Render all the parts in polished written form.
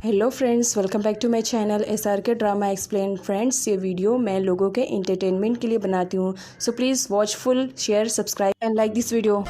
Hello friends, welcome back to my channel SRK drama explain. Friends, ये वीडियो मैं लोगों के एंटरटेनमेंट के लिए बनाती हूँ, so please watch full, share, subscribe and like this video.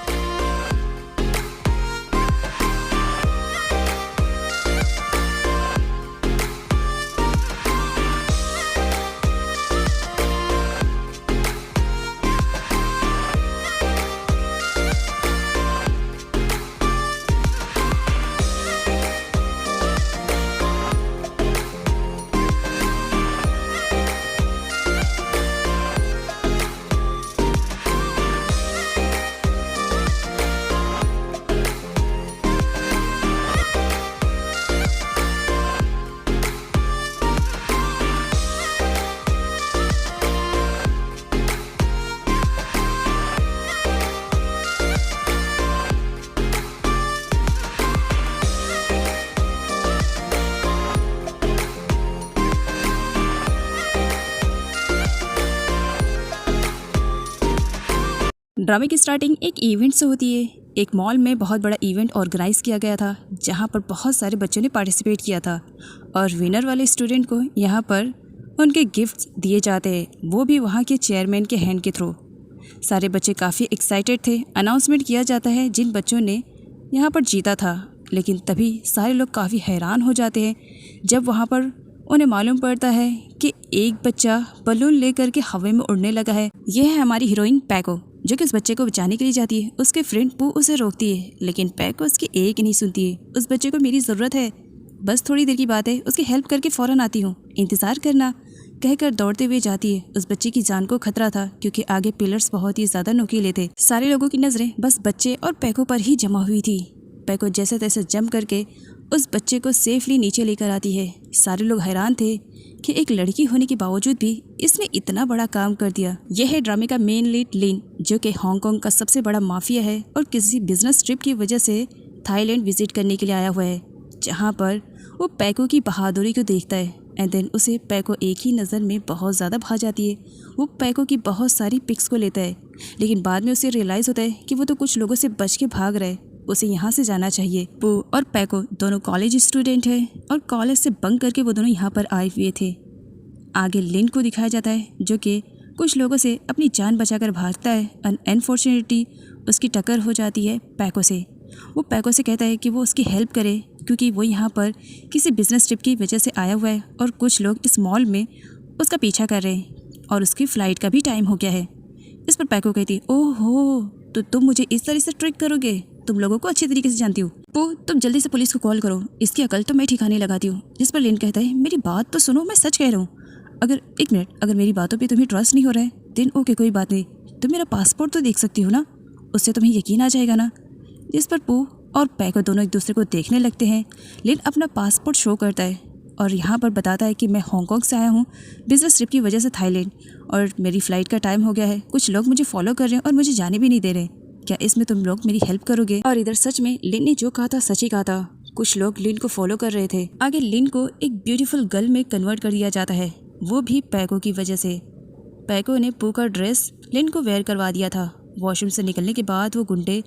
ड्रामे की स्टार्टिंग एक इवेंट से होती है। एक मॉल में बहुत बड़ा इवेंट ऑर्गेनाइज किया गया था, जहां पर बहुत सारे बच्चों ने पार्टिसिपेट किया था और विनर वाले स्टूडेंट को यहां पर उनके गिफ्ट्स दिए जाते हैं, वो भी वहां के चेयरमैन के हैंड के थ्रू। सारे बच्चे काफ़ी एक्साइटेड थे। अनाउंसमेंट किया जाता है जिन बच्चों ने यहाँ पर जीता था, लेकिन तभी सारे लोग काफ़ी हैरान हो जाते हैं जब वहाँ पर उन्हें मालूम पड़ता है कि एक बच्चा बलून लेकर के हवा में उड़ने लगा है। यह है हमारी हीरोइन पैको, जो कि उस बच्चे को बचाने के लिए जाती है। उसके फ्रेंड पू उसे रोकती है, लेकिन पैको उसकी एक नहीं सुनती है। उस बच्चे को मेरी ज़रूरत है, बस थोड़ी देर की बात है, उसकी हेल्प करके फ़ौरन आती हूँ, इंतज़ार करना, कहकर दौड़ते हुए जाती है। उस बच्चे की जान को खतरा था क्योंकि आगे पिलर्स बहुत ही ज़्यादा नुकीले थे। सारे लोगों की नज़रें बस बच्चे और पैको पर ही जमा हुई थी। पैको जैसे तैसे जंप करके उस बच्चे को सेफली नीचे लेकर आती है। सारे लोग हैरान थे कि एक लड़की होने के बावजूद भी इसने इतना बड़ा काम कर दिया। यह है ड्रामे का मेन लीड लिन, जो कि हांगकांग का सबसे बड़ा माफिया है और किसी बिजनेस ट्रिप की वजह से थाईलैंड विजिट करने के लिए आया हुआ है, जहां पर वो पैको की बहादुरी को देखता है एंड देन उसे पैको एक ही नज़र में बहुत ज़्यादा भा जाती है। वो पैको की बहुत सारी पिक्स को लेता है, लेकिन बाद में उसे रियलाइज़ होता है कि वो तो कुछ लोगों से बच के भाग रहा है, उसे यहाँ से जाना चाहिए। पू और पैको दोनों कॉलेज स्टूडेंट है और कॉलेज से बंक करके वो दोनों यहाँ पर आए हुए थे। आगे लिन को दिखाया जाता है, जो कि कुछ लोगों से अपनी जान बचाकर भागता है। अनफॉर्चुनेटली उसकी टक्कर हो जाती है पैको से। वो पैको से कहता है कि वो उसकी हेल्प करे क्योंकि वो यहाँ पर किसी बिजनेस ट्रिप की वजह से आया हुआ है और कुछ लोग इस मॉल में उसका पीछा कर रहे हैं और उसकी फ़्लाइट का भी टाइम हो गया है। इस पर पैको कहती है, ओहो, तो तुम मुझे इस तरह से ट्रिक करोगे? तुम लोगों को अच्छी तरीके से जानती हो। वो तुम जल्दी से पुलिस को कॉल करो, इसकी अकल तो मैं ठिकाने लगाती हूँ। जिस पर लिन कहता है, मेरी बात तो सुनो, मैं सच कह रहा हूँ। एक मिनट, अगर मेरी बातों पे तुम्हें ट्रस्ट नहीं हो रहा है देन ओके, कोई बात नहीं, तुम मेरा पासपोर्ट तो देख सकती हो ना, उससे तुम्हें यकीन आ जाएगा ना। जिस पर पू और पैको दोनों एक दूसरे को देखने लगते हैं। लिन अपना पासपोर्ट शो करता है और यहाँ पर बताता है कि मैं हांगकांग से आया हूँ बिजनेस ट्रिप की वजह से थाईलैंड, और मेरी फ़्लाइट का टाइम हो गया है। कुछ लोग मुझे फॉलो कर रहे हैं और मुझे जाने भी नहीं दे रहे। क्या इसमें तुम लोग मेरी हेल्प करोगे? और इधर सच में लिन ने जो कहा था सच ही कहा था। कुछ लोग लिन को फॉलो कर रहे थे। आगे लिन को एक ब्यूटीफुल गर्ल में कन्वर्ट कर दिया जाता है, वो भी पैको की वजह से। पैको ने पू का ड्रेस लिन को वेयर करवा दिया था। वॉशरूम से निकलने के बाद वो गुंडे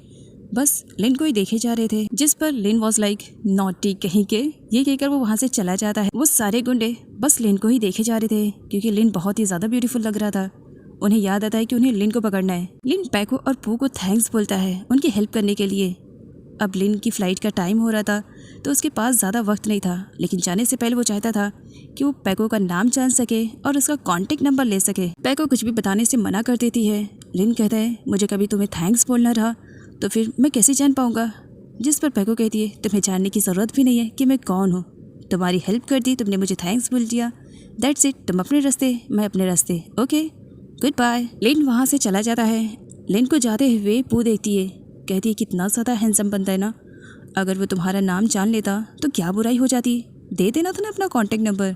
बस लिन को ही देखे जा रहे थे, जिस पर लिन वॉज लाइक नॉटी कहीं के, ये कहकर वो वहाँ से चला जाता है। वो सारे गुंडे बस लिन को ही देखे जा रहे थे क्योंकि लिन बहुत ही ज़्यादा ब्यूटीफुल लग रहा था। उन्हें याद आता है कि उन्हें लिन को पकड़ना है। लिन पैको और पू को थैंक्स बोलता है उनकी हेल्प करने के लिए। अब लिन की फ़्लाइट का टाइम हो रहा था तो उसके पास ज़्यादा वक्त नहीं था, लेकिन जाने से पहले वो चाहता था कि वो पैको का नाम जान सके और उसका कॉन्टेक्ट नंबर ले सके। पैको कुछ भी बताने से मना कर देती है। लिन कहता है, मुझे कभी तुम्हें थैंक्स बोलना रहा तो फिर मैं कैसे जान पाऊँगा? जिस पर पैको कहती है, तुम्हें जानने की ज़रूरत भी नहीं है कि मैं कौन हूँ, तुम्हारी हेल्प कर दी, तुमने मुझे थैंक्स बोल दिया, दैट्स इट, तुम अपने रास्ते, मैं अपने रास्ते, ओके, गुड बाय। लिन वहाँ से चला जाता है। लिन को जाते हुए पू देखती है, कहती है, कितना ज़्यादा हैंडसम बनता है ना, अगर वो तुम्हारा नाम जान लेता तो क्या बुराई हो जाती, दे देना था ना अपना कॉन्टेक्ट नंबर।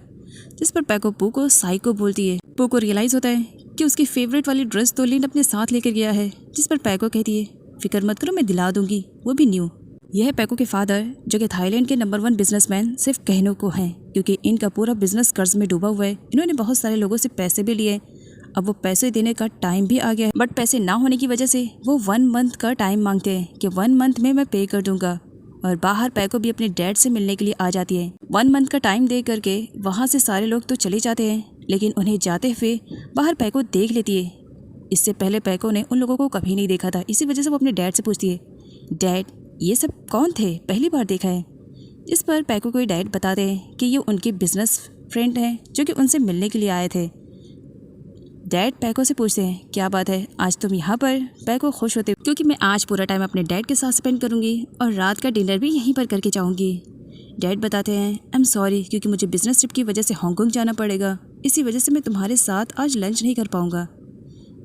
जिस पर पैको पू को साइको बोलती है। पू को रियलाइज़ होता है कि उसकी फेवरेट वाली ड्रेस तो लिन अपने साथ लेकर गया है। जिस पर पैको कहती है, फिक्र मत करो, मैं दिला दूंगी, वो भी न्यू। यह है पैको के फादर, जो कि थाईलैंड के नंबर 1 बिजनेसमैन सिर्फ कहने को हैं, क्योंकि इनका पूरा बिजनेस कर्ज में डूबा हुआ है। इन्होंने बहुत सारे लोगों से पैसे भी लिए। अब वो पैसे देने का टाइम भी आ गया है, बट पैसे ना होने की वजह से वो 1 मंथ का टाइम मांगते हैं कि 1 मंथ में मैं पे कर दूंगा। और बाहर पैको भी अपने डैड से मिलने के लिए आ जाती है। 1 मंथ का टाइम दे करके वहाँ से सारे लोग तो चले जाते हैं, लेकिन उन्हें जाते हुए बाहर पैको देख लेती है। इससे पहले पैको ने उन लोगों को कभी नहीं देखा था, इसी वजह से वो अपने डैड से पूछती है, डैड ये सब कौन थे, पहली बार देखा है। इस पर पैको को डैड बताते हैं कि ये उनके बिजनेस फ्रेंड हैं जो कि उनसे मिलने के लिए आए थे। डैड पैको से पूछते हैं, क्या बात है आज तुम यहाँ पर। पैको खुश होते क्योंकि मैं आज पूरा टाइम अपने डैड के साथ स्पेंड करूँगी और रात का डिनर भी यहीं पर करके जाऊँगी। डैड बताते हैं, आई एम सॉरी क्योंकि मुझे बिजनेस ट्रिप की वजह से हांगकांग जाना पड़ेगा, इसी वजह से मैं तुम्हारे साथ आज लंच नहीं कर पाऊँगा।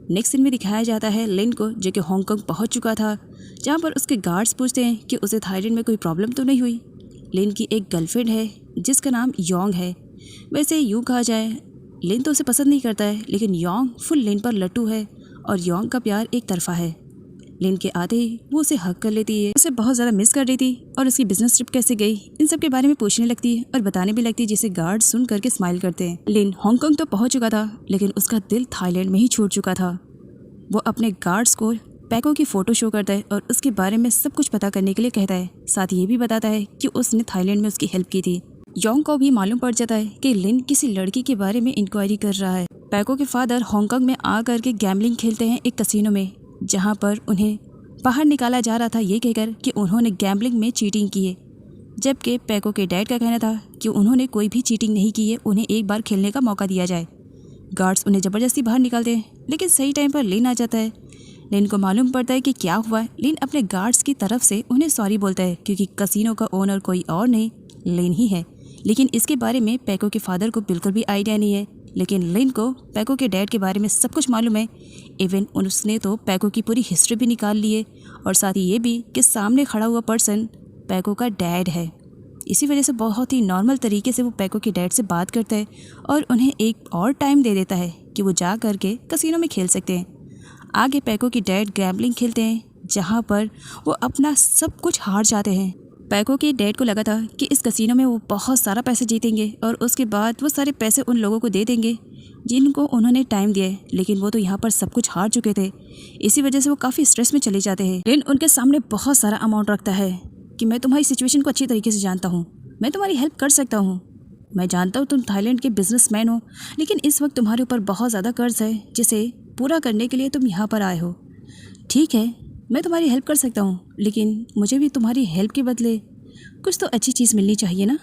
नेक्स्ट सीन में दिखाया जाता है लिन को, जो कि हांगकांग पहुँच चुका था, जहाँ पर उसके गार्ड्स पूछते हैं कि उसे थाईलैंड में कोई प्रॉब्लम तो नहीं हुई। लिन की एक गर्लफ्रेंड है जिसका नाम योंग है। वैसे यूँ कहा जाए लिन तो उसे पसंद नहीं करता है, लेकिन योंग फुल लिन पर लट्टू है और योंग का प्यार एक तरफा है। लिन के आते ही वो उसे हक कर लेती है, उसे बहुत ज़्यादा मिस कर रही थी और उसकी बिजनेस ट्रिप कैसे गई इन सब के बारे में पूछने लगती है और बताने भी लगती है, जिसे गार्ड सुन करके स्माइल करते हैं। लिन हांगकांग तो पहुँच चुका था, लेकिन उसका दिल थाईलैंड में ही छूट चुका था। वो अपने गार्ड्स को पैको की फ़ोटो शो करता है और उसके बारे में सब कुछ पता करने के लिए कहता है। साथ ये भी बताता है कि उसने थाईलैंड में उसकी हेल्प की थी। योंग को भी मालूम पड़ जाता है कि लिन किसी लड़की के बारे में इंक्वायरी कर रहा है। पैको के फादर हांगकांग में आ करके गैम्बलिंग खेलते हैं एक कसिनो में, जहाँ पर उन्हें बाहर निकाला जा रहा था ये कहकर कि उन्होंने गैम्बलिंग में चीटिंग की है, जबकि पैको के डैड का कहना था कि उन्होंने कोई भी चीटिंग नहीं की है, उन्हें एक बार खेलने का मौका दिया जाए। गार्ड्स उन्हें ज़बरदस्ती बाहर निकालते हैं, लेकिन सही टाइम पर लिन आ जाता है। लिन को मालूम पड़ता है कि क्या हुआ है। लिन अपने गार्ड्स की तरफ से उन्हें सॉरी बोलता है, क्योंकि कसिनो का ओनर कोई और नहीं लिन ही है। लेकिन इसके बारे में पैको के फादर को बिल्कुल भी आइडिया नहीं है, लेकिन लिन को पैको के डैड के बारे में सब कुछ मालूम है। इवन उसने तो पैको की पूरी हिस्ट्री भी निकाल ली है, और साथ ही ये भी कि सामने खड़ा हुआ पर्सन पैको का डैड है। इसी वजह से बहुत ही नॉर्मल तरीके से वो पैको के डैड से बात करता है और उन्हें एक और टाइम दे देता है कि वो जा करके कसिनो में खेल सकते हैं। आगे पैको की डैड गैम्बलिंग खेलते हैं, जहाँ पर वो अपना सब कुछ हार जाते हैं। पैको के डैड को लगा था कि इस कसिनो में वो बहुत सारा पैसे जीतेंगे और उसके बाद वो सारे पैसे उन लोगों को दे देंगे जिनको उन्होंने टाइम दिया है, लेकिन वो तो यहाँ पर सब कुछ हार चुके थे। इसी वजह से वो काफ़ी स्ट्रेस में चले जाते हैं। लिन उनके सामने बहुत सारा अमाउंट रखता है कि मैं तुम्हारी सिचुएशन को अच्छी तरीके से जानता हूँ, मैं तुम्हारी हेल्प कर सकता हूँ। मैं जानता हूँ तुम थाईलैंड के बिजनेसमैन हो, लेकिन इस वक्त तुम्हारे ऊपर बहुत ज़्यादा कर्ज है जिसे पूरा करने के लिए तुम यहाँ पर आए हो। ठीक है, मैं तुम्हारी हेल्प कर सकता हूँ, लेकिन मुझे भी तुम्हारी हेल्प के बदले कुछ तो अच्छी चीज़ मिलनी चाहिए ना।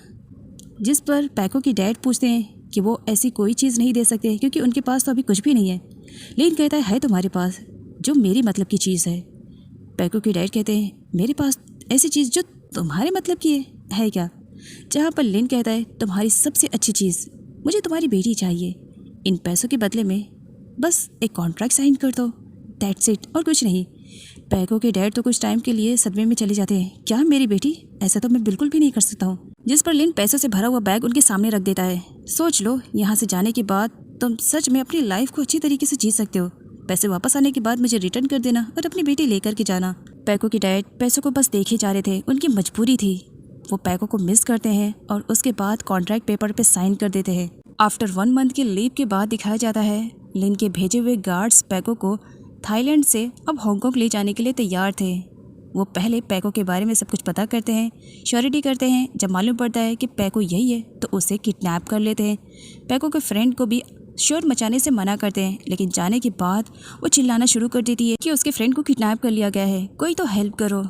जिस पर पैको की डैड पूछते हैं कि वो ऐसी कोई चीज़ नहीं दे सकते क्योंकि उनके पास तो अभी कुछ भी नहीं है। लेकिन कहता है तुम्हारे पास जो मेरी मतलब की चीज़ है। पैको के डैड कहते हैं, मेरे पास ऐसी चीज़ जो तुम्हारे मतलब की है क्या? जहाँ पर लिन कहता है, तुम्हारी सबसे अच्छी चीज़, मुझे तुम्हारी बेटी चाहिए। इन पैसों के बदले में बस एक कॉन्ट्रैक्ट साइन कर दो, दैट्स इट, और कुछ नहीं। पैको के डैड तो कुछ टाइम के लिए सदमे में चले जाते हैं। क्या मेरी बेटी? ऐसा तो मैं बिल्कुल भी नहीं कर सकता हूँ। जिस पर लिन पैसों से भरा हुआ बैग उनके सामने रख देता है। सोच लो, यहाँ से जाने के बाद तुम सच में अपनी लाइफ को अच्छी तरीके से जी सकते हो। पैसे वापस आने के बाद मुझे रिटर्न कर देना और अपनी बेटी लेकर के जाना। पैको के डैड पैसों को बस देखे जा रहे थे, उनकी मजबूरी थी। वो पैको को मिस करते हैं और उसके बाद कॉन्ट्रैक्ट पेपर पे साइन कर देते हैं। आफ्टर 1 मंथ की लीव के बाद दिखाया जाता है लिन के भेजे हुए गार्ड्स पैको को थाईलैंड से अब हांगकांग ले जाने के लिए तैयार थे। वो पहले पैको के बारे में सब कुछ पता करते हैं, श्योरिटी करते हैं। जब मालूम पड़ता है कि पैको यही है तो उसे किडनैप कर लेते हैं। पैको के फ्रेंड को भी शोर मचाने से मना करते हैं, लेकिन जाने के बाद वो चिल्लाना शुरू कर देती है कि उसके फ्रेंड को किडनैप कर लिया गया है, कोई तो हेल्प करो।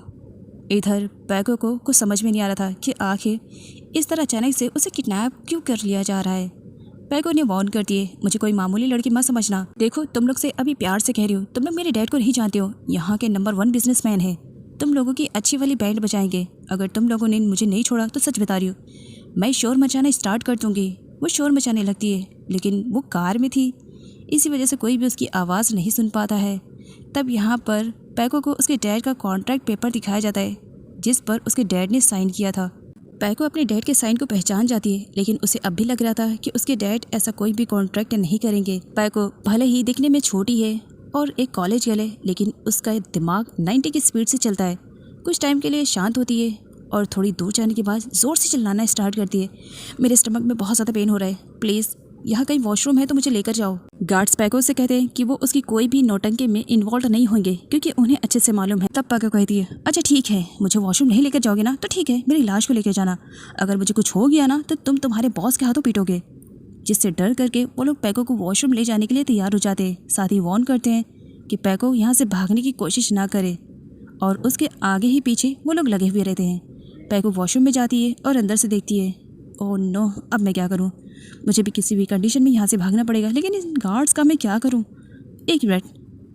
इधर पैको को कुछ समझ में नहीं आ रहा था कि आखिर इस तरह अचानक से उसे किडनैप क्यों कर लिया जा रहा है। पैको ने वार्न कर दिए, मुझे कोई मामूली लड़की मत समझना। देखो, तुम लोग से अभी प्यार से कह रही हो, तुम लोग मेरे डैड को नहीं जानते हो। यहाँ के नंबर 1 बिजनेसमैन है, तुम लोगों की अच्छी वाली बैंड बजाएंगे। अगर तुम लोगों ने मुझे नहीं छोड़ा तो सच बता रही हूँ, मैं शोर मचाना स्टार्ट कर दूँगी। वो शोर मचाने लगती है, लेकिन वो कार में थी, इसी वजह से कोई भी उसकी आवाज़ नहीं सुन पाता है। तब यहाँ पर पैको को उसके डैड का कॉन्ट्रैक्ट पेपर दिखाया जाता है, जिस पर उसके डैड ने साइन किया था। पैको अपने डैड के साइन को पहचान जाती है, लेकिन उसे अब भी लग रहा था कि उसके डैड ऐसा कोई भी कॉन्ट्रैक्ट नहीं करेंगे। पैको भले ही दिखने में छोटी है और एक कॉलेज गर्ल है, लेकिन उसका दिमाग 90 की स्पीड से चलता है। कुछ टाइम के लिए शांत होती है और थोड़ी दूर जाने के बाद ज़ोर से चिल्लाना स्टार्ट करती है, मेरे स्टमक में बहुत ज़्यादा पेन हो रहा है, प्लीज़ यहाँ कहीं वॉशरूम है तो मुझे लेकर जाओ। गार्ड्स पैको से कहते हैं कि वो उसकी कोई भी नौटंकी में इन्वॉल्व नहीं होंगे क्योंकि उन्हें अच्छे से मालूम है। तब पैको कहती है, अच्छा ठीक है, मुझे वॉशरूम नहीं लेकर जाओगे ना तो ठीक है, मेरी लाश को लेकर जाना। अगर मुझे कुछ हो गया ना तो तुम तुम्हारे बॉस के हाथों पीटोगे। जिससे डर करके वो लोग पैको को वॉशरूम ले जाने के लिए तैयार हो जाते हैं। साथ ही वार्न करते हैं कि पैको यहाँ से भागने की कोशिश ना करे और उसके आगे ही पीछे वो लोग लगे हुए रहते हैं। पैको वॉशरूम में जाती है और अंदर से देखती है, ओह नो, अब मैं क्या करूँ, मुझे भी किसी भी कंडीशन में यहाँ से भागना पड़ेगा, लेकिन इन गार्ड्स का मैं क्या करूँ। एक मिनट,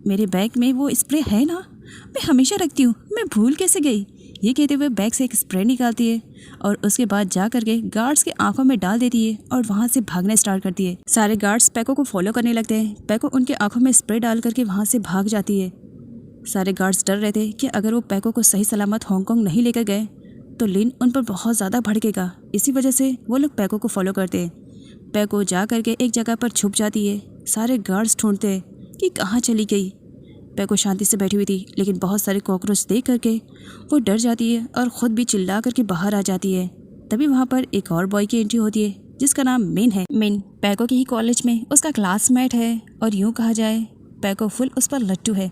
मेरे बैग में वो स्प्रे है ना, मैं हमेशा रखती हूँ, मैं भूल कैसे गई। ये कहते हुए बैग से एक स्प्रे निकालती है और उसके बाद जा करके गार्ड्स की आंखों में डाल देती है और वहाँ से भागना स्टार्ट करती है। सारे गार्ड्स पैको को फॉलो करने लगते हैं। पैको उनके आंखों में स्प्रे डाल करके वहाँ से भाग जाती है। सारे गार्ड्स डर रहे थे कि अगर वो पैको को सही सलामत हांगकांग नहीं लेकर गए तो लिन उन पर बहुत ज़्यादा भड़केगा। इसी वजह से वो लोग पैको को फॉलो करते हैं। पैको जा करके एक जगह पर छुप जाती है। सारे गार्ड्स ढूंढते हैं कि कहाँ चली गई। पैको शांति से बैठी हुई थी, लेकिन बहुत सारे कॉकरोच देख करके वो डर जाती है और ख़ुद भी चिल्ला करके बाहर आ जाती है। तभी वहाँ पर एक और बॉय की एंट्री होती है जिसका नाम मिन है। मिन पैको के ही कॉलेज में उसका क्लासमेट है और यूँ कहा जाए पैको फुल उस पर लट्टू है।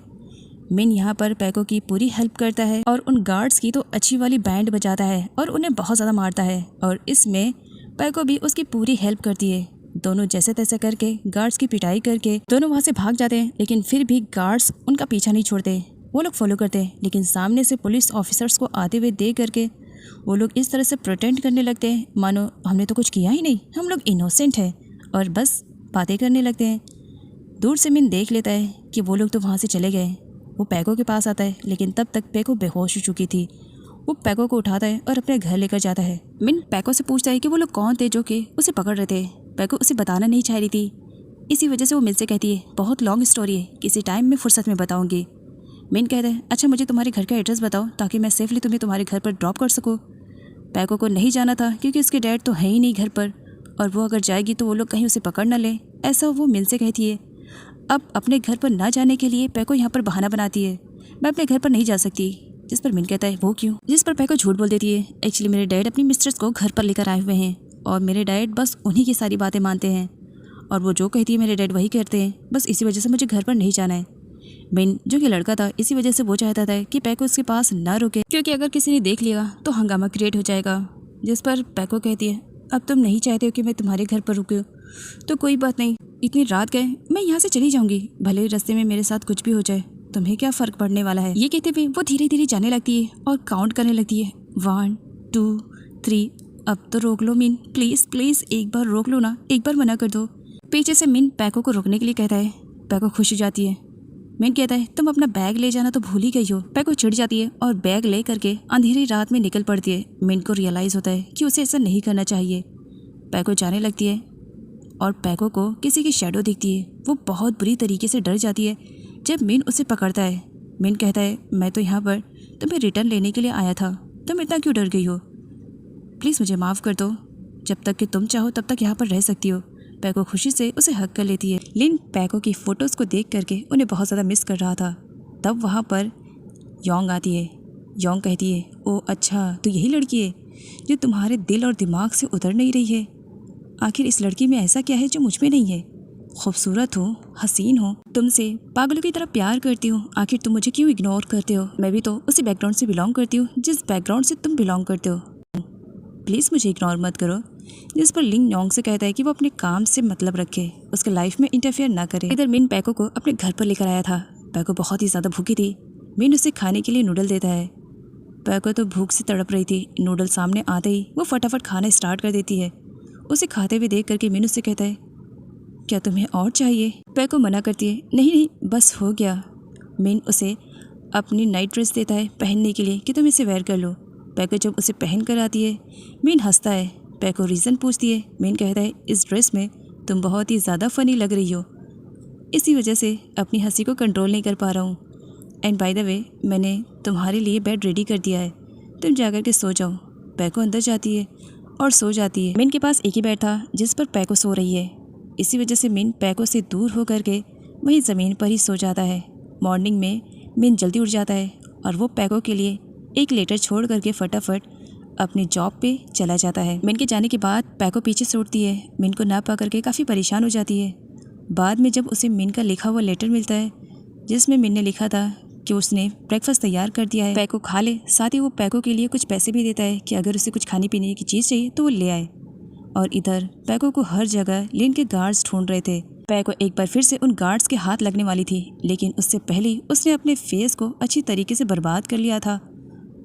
मिन यहाँ पर पैको की पूरी हेल्प करता है और उन गार्ड्स की तो अच्छी वाली बैंड बजाता है और उन्हें बहुत ज़्यादा मारता है और इसमें पैको भी उसकी पूरी हेल्प करती है। दोनों जैसे तैसे करके गार्ड्स की पिटाई करके दोनों वहाँ से भाग जाते हैं, लेकिन फिर भी गार्ड्स उनका पीछा नहीं छोड़ते। वो लोग फॉलो करते हैं, लेकिन सामने से पुलिस ऑफिसर्स को आते हुए देख करके वो लोग इस तरह से प्रिटेंड करने लगते हैं मानो हमने तो कुछ किया ही नहीं, हम लोग इनोसेंट हैं, और बस बातें करने लगते हैं। दूर से मिन देख लेता है कि वो लोग तो वहाँ से चले गए। वो पैको के पास आता है, लेकिन तब तक पैको बेहोश हो चुकी थी। वो पैको को उठाता है और अपने घर लेकर जाता है। मिन पैको से पूछता है कि वो लोग कौन थे जो कि उसे पकड़ रहे थे। पैको उसे बताना नहीं चाह रही थी। इसी वजह से वो मिन से कहती है, बहुत लॉन्ग स्टोरी है, किसी टाइम में फुर्सत में बताऊंगी। मिन कहता है, अच्छा मुझे तुम्हारे घर का एड्रेस बताओ ताकि मैं सेफली तुम्हें तुम्हारे घर पर ड्रॉप कर सकूँ। पैको को नहीं जाना था क्योंकि उसके डैड तो है ही नहीं घर पर, और वो अगर जाएगी तो वो लोग कहीं उसे पकड़ ना लें, ऐसा वो मिन से कहती है। अब अपने घर पर ना जाने के लिए पैको यहाँ पर बहाना बनाती है, मैं अपने घर पर नहीं जा सकती। जिस पर मिन कहता है, वो क्यों? जिस पर पैको झूठ बोल देती है, एक्चुअली मेरे डैड अपनी मिस्ट्रेस को घर पर लेकर आए हुए हैं और मेरे डैड बस उन्हीं की सारी बातें मानते हैं और वो जो कहती है मेरे डैड वही करते हैं, बस इसी वजह से मुझे घर पर नहीं जाना है। मिन जो कि लड़का था, इसी वजह से वो चाहता था कि पैको उसके पास ना रुके क्योंकि अगर किसी ने देख लिया तो हंगामा क्रिएट हो जाएगा। जिस पर पैको कहती है, अब तुम नहीं चाहते हो कि मैं तुम्हारे घर पर रुकूं तो कोई बात नहीं, इतनी रात गए मैं यहाँ से चली जाऊंगी, भले रास्ते में मेरे साथ कुछ भी हो जाए, तुम्हें क्या फ़र्क पड़ने वाला है। ये कहते हुए वो धीरे धीरे जाने लगती है और काउंट करने लगती है, 1 2 3। अब तो रोक लो मिन, प्लीज़ प्लीज़ एक बार रोक लो ना, एक बार मना कर दो। पीछे से मिन पैको को रोकने के लिए कहता है। पैको खुश हो जाती है। मिन कहता है, तुम अपना बैग ले जाना तो भूल ही गई हो। पैको चिढ़ जाती है और बैग ले करके अंधेरी रात में निकल पड़ती है। मिन को रियलाइज़ होता है कि उसे ऐसा नहीं करना चाहिए। पैको जाने लगती है और पैको को किसी की शैडो दिखती है। वो बहुत बुरी तरीके से डर जाती है जब मिन उसे पकड़ता है। मिन कहता है, मैं तो यहाँ पर तुम्हें रिटर्न लेने के लिए आया था, तुम इतना क्यों डर गई हो? प्लीज़ मुझे माफ़ कर दो, जब तक कि तुम चाहो तब तक यहाँ पर रह सकती हो। पैको खुशी से उसे हक कर लेती है। लिन पैको की फ़ोटोज़ को देख करके उन्हें बहुत ज़्यादा मिस कर रहा था। तब वहाँ पर योंग आती है। योंग कहती है, ओ अच्छा, तो यही लड़की है जो तुम्हारे दिल और दिमाग से उतर नहीं रही है। आखिर इस लड़की में ऐसा क्या है जो मुझ में नहीं है? खूबसूरत हो, हसीन हो, तुमसे पागलों की तरह प्यार करती हूँ, आखिर तुम मुझे क्यों इग्नोर करते हो? मैं भी तो उसी बैकग्राउंड से बिलोंग करती हूँ जिस बैकग्राउंड से तुम बिलोंग करते हो। प्लीज़ मुझे इग्नोर मत करो। जिस पर लिंग योंग से कहता है कि वो अपने काम से मतलब रखे, उसके लाइफ में इंटरफेयर ना करे। इधर मिन पैको को अपने घर पर लेकर आया था। पैको बहुत ही ज़्यादा भूखी थी। मिन उसे खाने के लिए नूडल देता है। पैको तो भूख से तड़प रही थी। नूडल सामने आते ही वो फटाफट खाना स्टार्ट कर देती है। उसे खाते हुए देख करके मिन उससे कहता है, क्या तुम्हें और चाहिए? पैको मना करती है, नहीं नहीं बस हो गया। मिन उसे अपनी नाइट ड्रेस देता है पहनने के लिए कि तुम इसे वेयर कर लो। पैको जब उसे पहन कर आती है, मिन हंसता है। पैको रीज़न पूछती है। मिन कहता है, इस ड्रेस में तुम बहुत ही ज़्यादा फ़नी लग रही हो, इसी वजह से अपनी हंसी को कंट्रोल नहीं कर पा रहा हूँ। एंड बाय द वे, मैंने तुम्हारे लिए बेड रेडी कर दिया है, तुम जाकर के सो जाओ। पैको अंदर जाती है और सो जाती है। मिन के पास एक ही बेड था जिस पर पैको सो रही है। इसी वजह से मिन पैको से दूर हो करके वहीं ज़मीन पर ही सो जाता है। मॉर्निंग में मिन जल्दी उठ जाता है और वो पैको के लिए एक लेटर छोड़ करके फटाफट अपनी जॉब पे चला जाता है। मिन के जाने के बाद पैको पीछे से उठती है। मिन को ना पा करके काफ़ी परेशान हो जाती है। बाद में जब उसे मिन का लिखा हुआ लेटर मिलता है जिसमें मिन ने लिखा था कि उसने ब्रेकफास्ट तैयार कर दिया है, पैको खा ले। साथ ही वो पैको के लिए कुछ पैसे भी देता है कि अगर उसे कुछ खाने पीने की चीज़ चाहिए तो वो ले आए। और इधर पैको को हर जगह लिन के गार्ड्स ढूंढ रहे थे। पैको एक बार फिर से उन गार्ड्स के हाथ लगने वाली थी, लेकिन उससे पहले उसने अपने फेस को अच्छी तरीके से बर्बाद कर लिया था,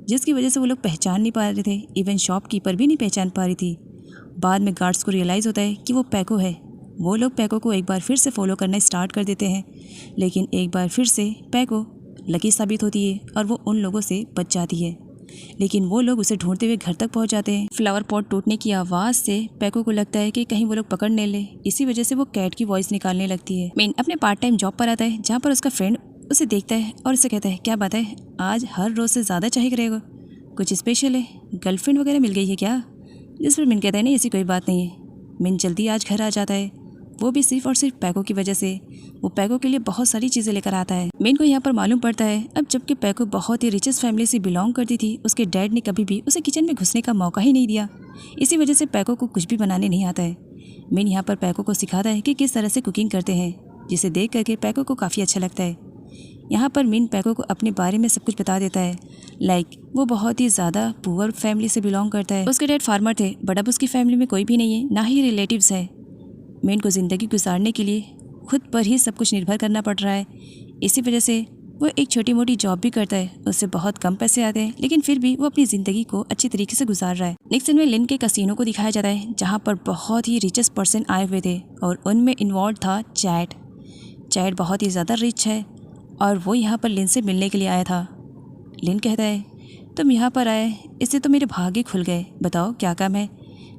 जिसकी वजह से वो लोग पहचान नहीं पा रहे थे। इवन शॉपकीपर भी नहीं पहचान पा रही थी। बाद में गार्ड्स को रियलाइज़ होता है कि वो पैको है। वो लोग पैको को एक बार फिर से फॉलो करना स्टार्ट कर देते हैं, लेकिन एक बार फिर से पैको लकी साबित होती है और वो उन लोगों से बच जाती है। लेकिन वो लोग उसे ढूंढते हुए घर तक पहुंच जाते हैं। फ्लावर पॉट टूटने की आवाज़ से पैको को लगता है कि कहीं वो लोग पकड़ न ले। इसी वजह से वो कैट की वॉइस निकालने लगती है। मिन अपने पार्ट टाइम जॉब पर आता है, जहाँ पर उसका फ्रेंड उसे देखता है और उसे कहता है, क्या बात है, आज हर रोज़ से ज़्यादा चाहे करेगा, कुछ स्पेशल है, गर्लफ्रेंड वगैरह मिल गई है क्या? जिस पर मिन कहता है, नहीं ऐसी कोई बात नहीं है। मिन जल्दी आज घर आ जाता है, वो भी सिर्फ और सिर्फ पैको की वजह से। वो पैको के लिए बहुत सारी चीज़ें लेकर आता है। मिन को यहाँ पर मालूम पड़ता है अब जबकि पैको बहुत ही रिचेस्ट फैमिली से बिलोंग करती थी, उसके डैड ने कभी भी उसे किचन में घुसने का मौका ही नहीं दिया। इसी वजह से पैको को कुछ भी बनाने नहीं आता है। मिन यहाँ पर पैको को सिखाता है कि किस तरह से कुकिंग करते हैं, जिसे देख करके पैको को काफ़ी अच्छा लगता है। यहाँ पर मिन पैको को अपने बारे में सब कुछ बता देता है। वो बहुत ही ज़्यादा पुअर फैमिली से बिलोंग करता है। उसके डैड फार्मर थे, बट अब उसकी फैमिली में कोई भी नहीं है, ना ही रिलेटिव्स है। मिन को ज़िंदगी गुजारने के लिए खुद पर ही सब कुछ निर्भर करना पड़ रहा है। इसी वजह से वो एक छोटी मोटी जॉब भी करता है। उससे बहुत कम पैसे आते हैं, लेकिन फिर भी वो अपनी ज़िंदगी को अच्छी तरीके से गुजार रहा है। नेक्स्ट सीन में लिन के कसिनो को दिखाया जाता है, जहाँ पर बहुत ही रिचेस्ट पर्सन आए हुए थे और उनमें इन्वॉल्व था चैट। चैट बहुत ही ज़्यादा रिच है और वो यहाँ पर लिन से मिलने के लिए आया था। लिन कहता है, तुम यहाँ पर आए, इससे तो मेरे भाग्य खुल गए, बताओ क्या काम है?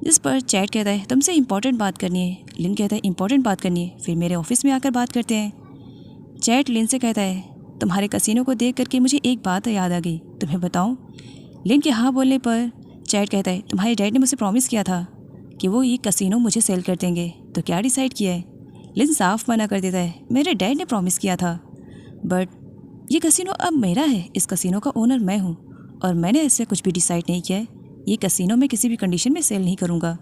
जिस पर चैट कहता है, तुमसे इम्पोर्टेंट बात करनी है। लिन कहता है, इम्पोर्टेंट बात करनी है, फिर मेरे ऑफिस में आकर बात करते हैं। चैट लिन से कहता है, तुम्हारे कसिनो को देख करके मुझे एक बात याद आ गई, तुम्हें बताऊं? लिन के हाँ बोलने पर चैट कहता है, तुम्हारे डैड ने मुझे प्रॉमिस किया था कि वो ये कसिनो मुझे सेल कर देंगे, तो क्या डिसाइड किया है? लिन साफ मना कर देता है, मेरे डैड ने प्रॉमिस किया था, बट ये कसिनो अब मेरा है, इस कसिनो का ओनर मैं हूँ और मैंने ऐसे कुछ भी डिसाइड नहीं किया है। ये कसिनो में किसी भी कंडीशन में सेल नहीं करूँगा,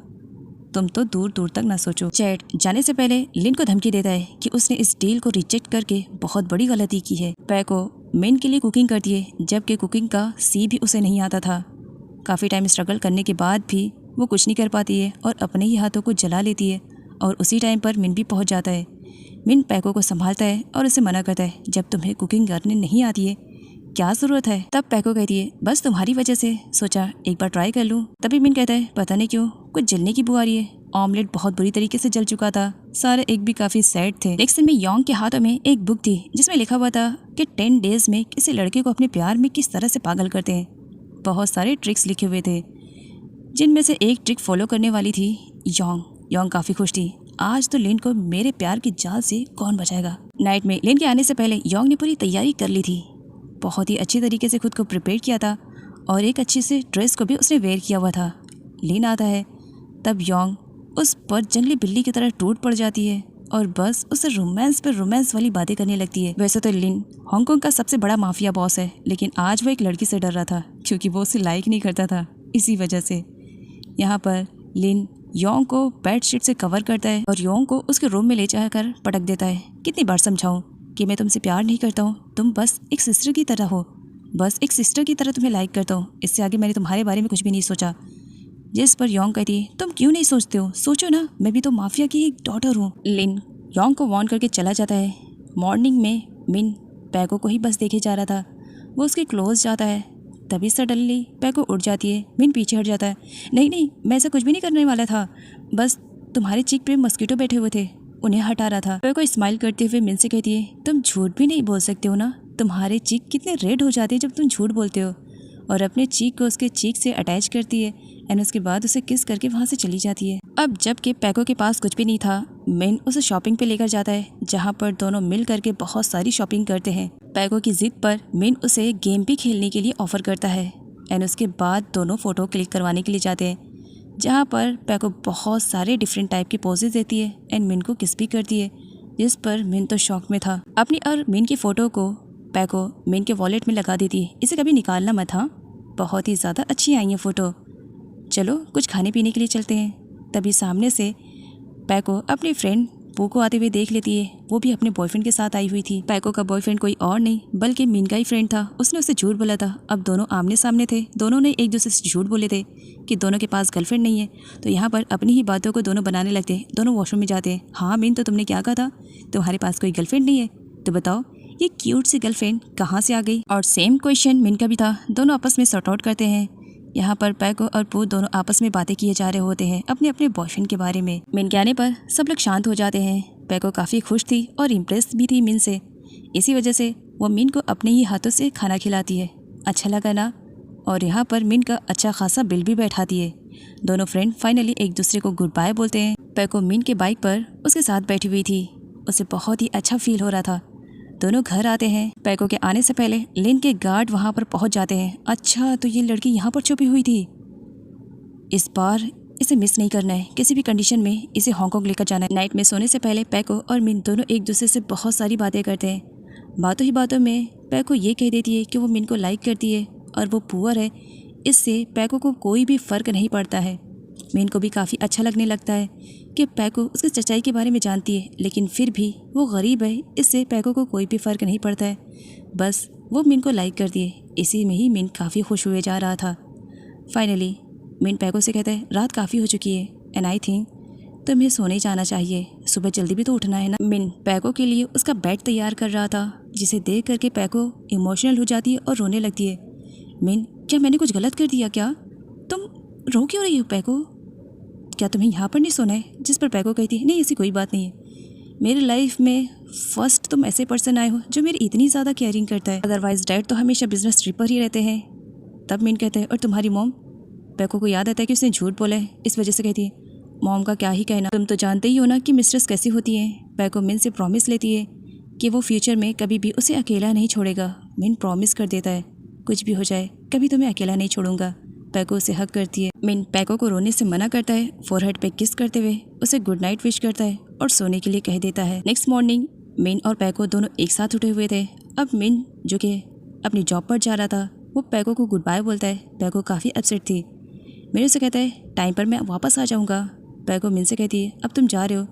तुम तो दूर दूर तक ना सोचो। चैट जाने से पहले लिन को धमकी देता है कि उसने इस डील को रिजेक्ट करके बहुत बड़ी गलती की है। पैको मिन के लिए कुकिंग करती है, जबकि कुकिंग का सी भी उसे नहीं आता था। काफ़ी टाइम स्ट्रगल करने के बाद भी वो कुछ नहीं कर पाती है और अपने ही हाथों को जला लेती है और उसी टाइम पर मिन भी पहुंच जाता है। मिन पैको को संभालता है और उसे मना करता है, जब तुम्हें कुकिंग करने नहीं आती है क्या ज़रूरत है? तब पैको कहती है, बस तुम्हारी वजह से सोचा एक बार ट्राई कर लूँ। तभी मिन कहता है, पता नहीं क्यों कुछ जलने की बू आ रही है। ऑमलेट बहुत बुरी तरीके से जल चुका था, सारे एग भी काफ़ी सैड थे। नेक्स्ट में योंग के हाथों में एक बुक थी जिसमें लिखा हुआ था कि 10 डेज में किसी लड़के को अपने प्यार में किस तरह से पागल करते हैं। बहुत सारे ट्रिक्स लिखे हुए थे, जिनमें से एक ट्रिक फॉलो करने वाली थी योंग काफ़ी खुश थी। आज तो लिन को मेरे प्यार की जाल से कौन बचाएगा। नाइट में लिन के आने से पहले योंग ने पूरी तैयारी कर ली थी, बहुत ही अच्छी तरीके से खुद को प्रिपेयर किया था और एक अच्छी से ड्रेस को भी उसने वेयर किया हुआ था। लिन आता है, तब योंग उस पर जंगली बिल्ली की तरह टूट पड़ जाती है और बस उससे रोमांस पर रोमांस वाली बातें करने लगती है। वैसे तो लिन हांगकांग का सबसे बड़ा माफिया बॉस है, लेकिन आज वो एक लड़की से डर रहा था क्योंकि वो उसे लाइक नहीं करता था। इसी वजह से यहाँ पर लिन योंग को बेड शीट से कवर करता है और योंग को उसके रूम में ले जाकर पटक देता है। कितनी बार समझाऊं कि मैं तुमसे प्यार नहीं करता हूँ, तुम बस एक सिस्टर की तरह हो, बस एक सिस्टर की तरह तुम्हें लाइक करता हूँ, इससे आगे मैंने तुम्हारे बारे में कुछ भी नहीं सोचा। जिस पर योंग कहती है, तुम क्यों नहीं सोचते हो, सोचो ना, मैं भी तो माफिया की एक डॉटर हूँ। लिन योंग को वार्न करके चला जाता है। मॉर्निंग में मिन पैको को ही बस देखे जा रहा था, वो उसके क्लोज जाता है, तभी सडनली पैको उठ जाती है। मिन पीछे हट जाता है, नहीं मैं ऐसा कुछ भी नहीं करने वाला था, बस तुम्हारे चीक पे मस्कीटो बैठे हुए थे, उन्हें हटा रहा था। पैको स्माइल करते हुए मिन से कहती है, तुम झूठ भी नहीं बोल सकते हो ना, तुम्हारे चीक कितने रेड हो जाते हैं जब तुम झूठ बोलते हो। और अपने चीक को उसके चीक से अटैच करती है एंड उसके बाद उसे किस करके वहाँ से चली जाती है। अब जबकि पैको के पास कुछ भी नहीं था, मिन उसे शॉपिंग पे लेकर जाता है, जहाँ पर दोनों मिल करके बहुत सारी शॉपिंग करते हैं। पैको की जिद पर मिन उसे गेम भी खेलने के लिए ऑफर करता है एंड उसके बाद दोनों फ़ोटो क्लिक करवाने के लिए जाते हैं, जहाँ पर पैको बहुत सारे डिफरेंट टाइप के पोजेज देती है एंड मिन को किस भी करती है, जिस पर मिन तो शॉक में था। अपनी और मिन की फ़ोटो को पैको मिन के वॉलेट में लगा देती है, इसे कभी निकालना मत, हाँ, बहुत ही ज़्यादा अच्छी आई है फ़ोटो। चलो कुछ खाने पीने के लिए चलते हैं। तभी सामने से पैको अपनी फ्रेंड पू को आते हुए देख लेती है। वो भी अपने बॉयफ्रेंड के साथ आई हुई थी। पैको का बॉयफ्रेंड कोई और नहीं बल्कि मिन का ही फ्रेंड था। उसने उसे झूठ बोला था। अब दोनों आमने सामने थे। दोनों ने एक दूसरे से झूठ बोले थे कि दोनों के पास गर्लफ्रेंड नहीं है। तो यहाँ पर अपनी ही बातों को दोनों बनाने लगते हैं। दोनों वॉशरूम में जाते हैं। हाँ मिन, तो तुमने क्या कहा था, तुम्हारे पास कोई गर्लफ्रेंड नहीं है, तो बताओ ये क्यूट सी गर्लफ्रेंड कहाँ से आ गई। और सेम क्वेश्चन मिन का भी था। दोनों आपस में सॉर्ट आउट करते हैं। यहाँ पर पैको और पू दोनों आपस में बातें किए जा रहे होते हैं अपने अपने बॉयफ्रेंड के बारे में। मिन के आने पर सब लोग शांत हो जाते हैं। पैको काफ़ी खुश थी और इम्प्रेस भी थी मिन से। इसी वजह से वो मिन को अपने ही हाथों से खाना खिलाती है। अच्छा लगा ना। और यहाँ पर मिन का अच्छा खासा बिल भी बैठाती है। दोनों फ्रेंड फाइनली एक दूसरे को गुड बाय बोलते हैं। पैको मिन के बाइक पर उसके साथ बैठी हुई थी। उसे बहुत ही अच्छा फील हो रहा था। दोनों घर आते हैं। पैको के आने से पहले लिन के गार्ड वहाँ पर पहुँच जाते हैं। अच्छा, तो ये लड़की यहाँ पर छुपी हुई थी। इस बार इसे मिस नहीं करना है। किसी भी कंडीशन में इसे हांगकांग लेकर जाना है। नाइट में सोने से पहले पैको और मिन दोनों एक दूसरे से बहुत सारी बातें करते हैं। बातों ही बातों में पैको ये कह देती है कि वो मिन को लाइक करती है और वो पुअर है। इससे पैको को कोई भी फ़र्क नहीं पड़ता है। मिन को भी काफ़ी अच्छा लगने लगता है कि पैको उसकी सच्चाई के बारे में जानती है, लेकिन फिर भी वो गरीब है। इससे पैको को कोई भी फ़र्क नहीं पड़ता है। बस वो मिन को लाइक करती है। इसी में ही मिन काफ़ी खुश हुए जा रहा था। फाइनली मिन पैको से कहता है रात काफ़ी हो चुकी है एंड आई थिंक तुम्हें सोने जाना चाहिए। सुबह जल्दी भी तो उठना है ना। मिन पैको के लिए उसका बेड तैयार कर रहा था, जिसे देख करके पैको इमोशनल हो जाती है और रोने लगती है। मिन, क्या मैंने कुछ गलत कर दिया क्या? तुम रो क्यों रही हो पैको? क्या तुम्हें यहाँ पर नहीं सोना है? जिस पर पैको कहती है नहीं, ऐसी कोई बात नहीं है। मेरी लाइफ में फर्स्ट तुम ऐसे पर्सन आए हो जो मेरी इतनी ज़्यादा केयरिंग करता है। अदरवाइज डैड तो हमेशा बिजनेस ट्रिप पर ही रहते हैं। तब मिन कहता है और तुम्हारी मॉम? पैको को याद आता है कि उसने झूठ बोला है, इस वजह से कहती है मॉम का क्या ही कहना, तुम तो जानते ही हो ना कि मिस्ट्रेस कैसी होती है। पैको मिन से प्रॉमिस लेती है कि वो फ्यूचर में कभी भी उसे अकेला नहीं छोड़ेगा। मिन प्रॉमिस कर देता है कुछ भी हो जाए कभी तुम्हें अकेला नहीं छोड़ूंगा। पैको उसे हक करती है। मिन पैको को रोने से मना करता है। फोरहेड पे किस करते हुए उसे गुड नाइट विश करता है और सोने के लिए कह देता है। नेक्स्ट मॉर्निंग मिन और पैको दोनों एक साथ उठे हुए थे। अब मिन जो कि अपनी जॉब पर जा रहा था वो पैको को गुड बाय बोलता है। पैको काफ़ी अपसेट थी। मेरे से कहता है टाइम पर मैं वापस आ जाऊंगा। पैको मिन से कहती है अब तुम जा रहे हो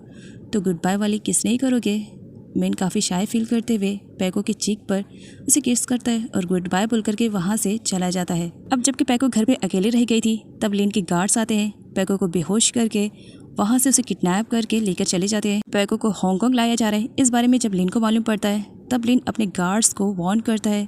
तो गुड बाय वाली किस नहीं करोगे। मिन काफ़ी शाय फील करते हुए पैको की चीक पर उसे किस करता है और गुड बाय बोल करके वहाँ से चला जाता है। अब जबकि पैको घर पे अकेले रह गई थी तब लिन के गार्ड्स आते हैं। पैको को बेहोश करके वहाँ से उसे किडनैप करके लेकर चले जाते हैं। पैको को हांगकांग लाया जा रहा है। इस बारे में जब लिन को मालूम पड़ता है तब लिन अपने गार्ड्स को वार्न करता है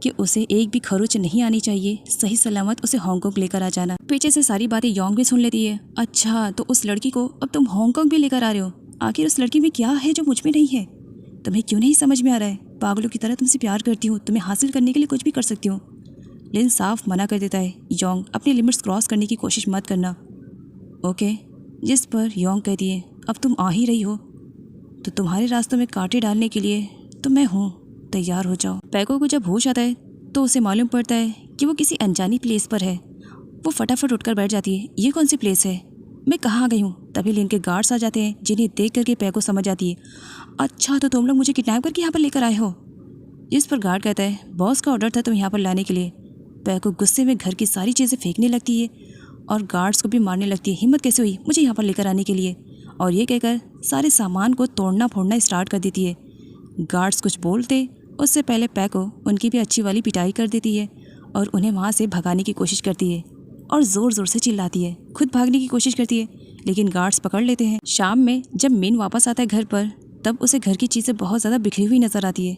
कि उसे एक भी खरोच नहीं आनी चाहिए, सही सलामत उसे हांगकांग लेकर आ जाना। पीछे से सारी बातें योंग भी सुन लेती है। अच्छा, तो उस लड़की को अब तुम हांगकांग भी लेकर आ रहे हो? आखिर उस लड़की में क्या है जो मुझ में नहीं है? तुम्हें क्यों नहीं समझ में आ रहा है? पागलों की तरह तुमसे प्यार करती हूँ, तुम्हें हासिल करने के लिए कुछ भी कर सकती हूँ। लिन साफ मना कर देता है। योंग, अपनी लिमिट्स क्रॉस करने की कोशिश मत करना। ओके। जिस पर योंग कहती है अब तुम आ ही रही हो तो तुम्हारे रास्तों में कांटे डालने के लिए तो मैं हूँ, तैयार हो जाओ। पैको को जब होश आता है तो उसे मालूम पड़ता है कि वो किसी अनजानी प्लेस पर है। वो फटाफट उठकर बैठ जाती है। ये कौन सी प्लेस है? मैं कहाँ गई हूँ? तभी लिन के गार्ड्स आ जाते हैं जिन्हें देख करके पैको समझ जाती है। अच्छा, तो तुम लोग मुझे किडनैप करके यहाँ पर लेकर आए हो? जिस पर गार्ड कहता है बॉस का ऑर्डर था तुम यहाँ पर लाने के लिए। पैको गुस्से में घर की सारी चीज़ें फेंकने लगती है और गार्ड्स को भी मारने लगती है। हिम्मत कैसे हुई मुझे यहाँ पर लेकर आने के लिए? और ये कहकर सारे सामान को तोड़ना फोड़ना स्टार्ट कर देती है। गार्ड्स कुछ बोलते उससे पहले पैको उनकी भी अच्छी वाली पिटाई कर देती है और उन्हें वहाँ से भगाने की कोशिश करती है और ज़ोर ज़ोर से चिल्लाती है। खुद भागने की कोशिश करती है लेकिन गार्ड्स पकड़ लेते हैं। शाम में जब मिन वापस आता है घर पर तब उसे घर की चीज़ें बहुत ज़्यादा बिखरी हुई नज़र आती है।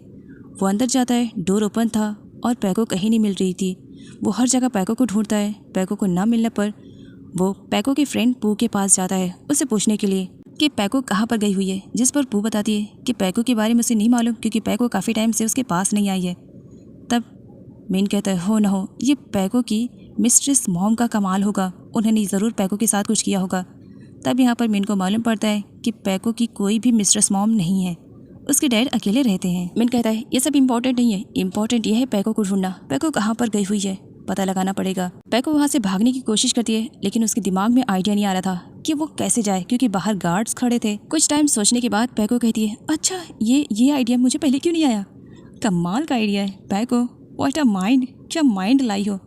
वो अंदर जाता है, डोर ओपन था और पैको कहीं नहीं मिल रही थी। वो हर जगह पैको को ढूंढता है। पैको को ना मिलने पर वो पैको के फ्रेंड पू के पास जाता है उसे पूछने के लिए कि पैको कहाँ पर गई हुई है। जिस पर पू बताती है कि पैको के बारे में उसे नहीं मालूम क्योंकि पैको काफ़ी टाइम से उसके पास नहीं आई है। तब मिन कहता है हो ना हो ये पैको की मिस्ट्रेस मॉम का कमाल होगा, उन्होंने ज़रूर पैको के साथ कुछ किया होगा। तब यहाँ पर मिन को मालूम पड़ता है कि पैको की कोई भी मिस्ट्रेस मॉम नहीं है, उसके डैड अकेले रहते हैं। मिन कहता है ये सब इम्पोर्टेंट नहीं है, इम्पोर्टेंट ये है पैको को ढूंढना। पैको कहाँ पर गई हुई है पता लगाना पड़ेगा। पैको वहाँ से भागने की कोशिश करती है लेकिन उसके दिमाग में आइडिया नहीं आ रहा था कि वो कैसे जाए क्योंकि बाहर गार्ड्स खड़े थे। कुछ टाइम सोचने के बाद पैको कहती है अच्छा ये आइडिया मुझे पहले क्यों नहीं आया? कमाल का आइडिया है पैको, व्हाट अ माइंड, क्या माइंड लाई हो।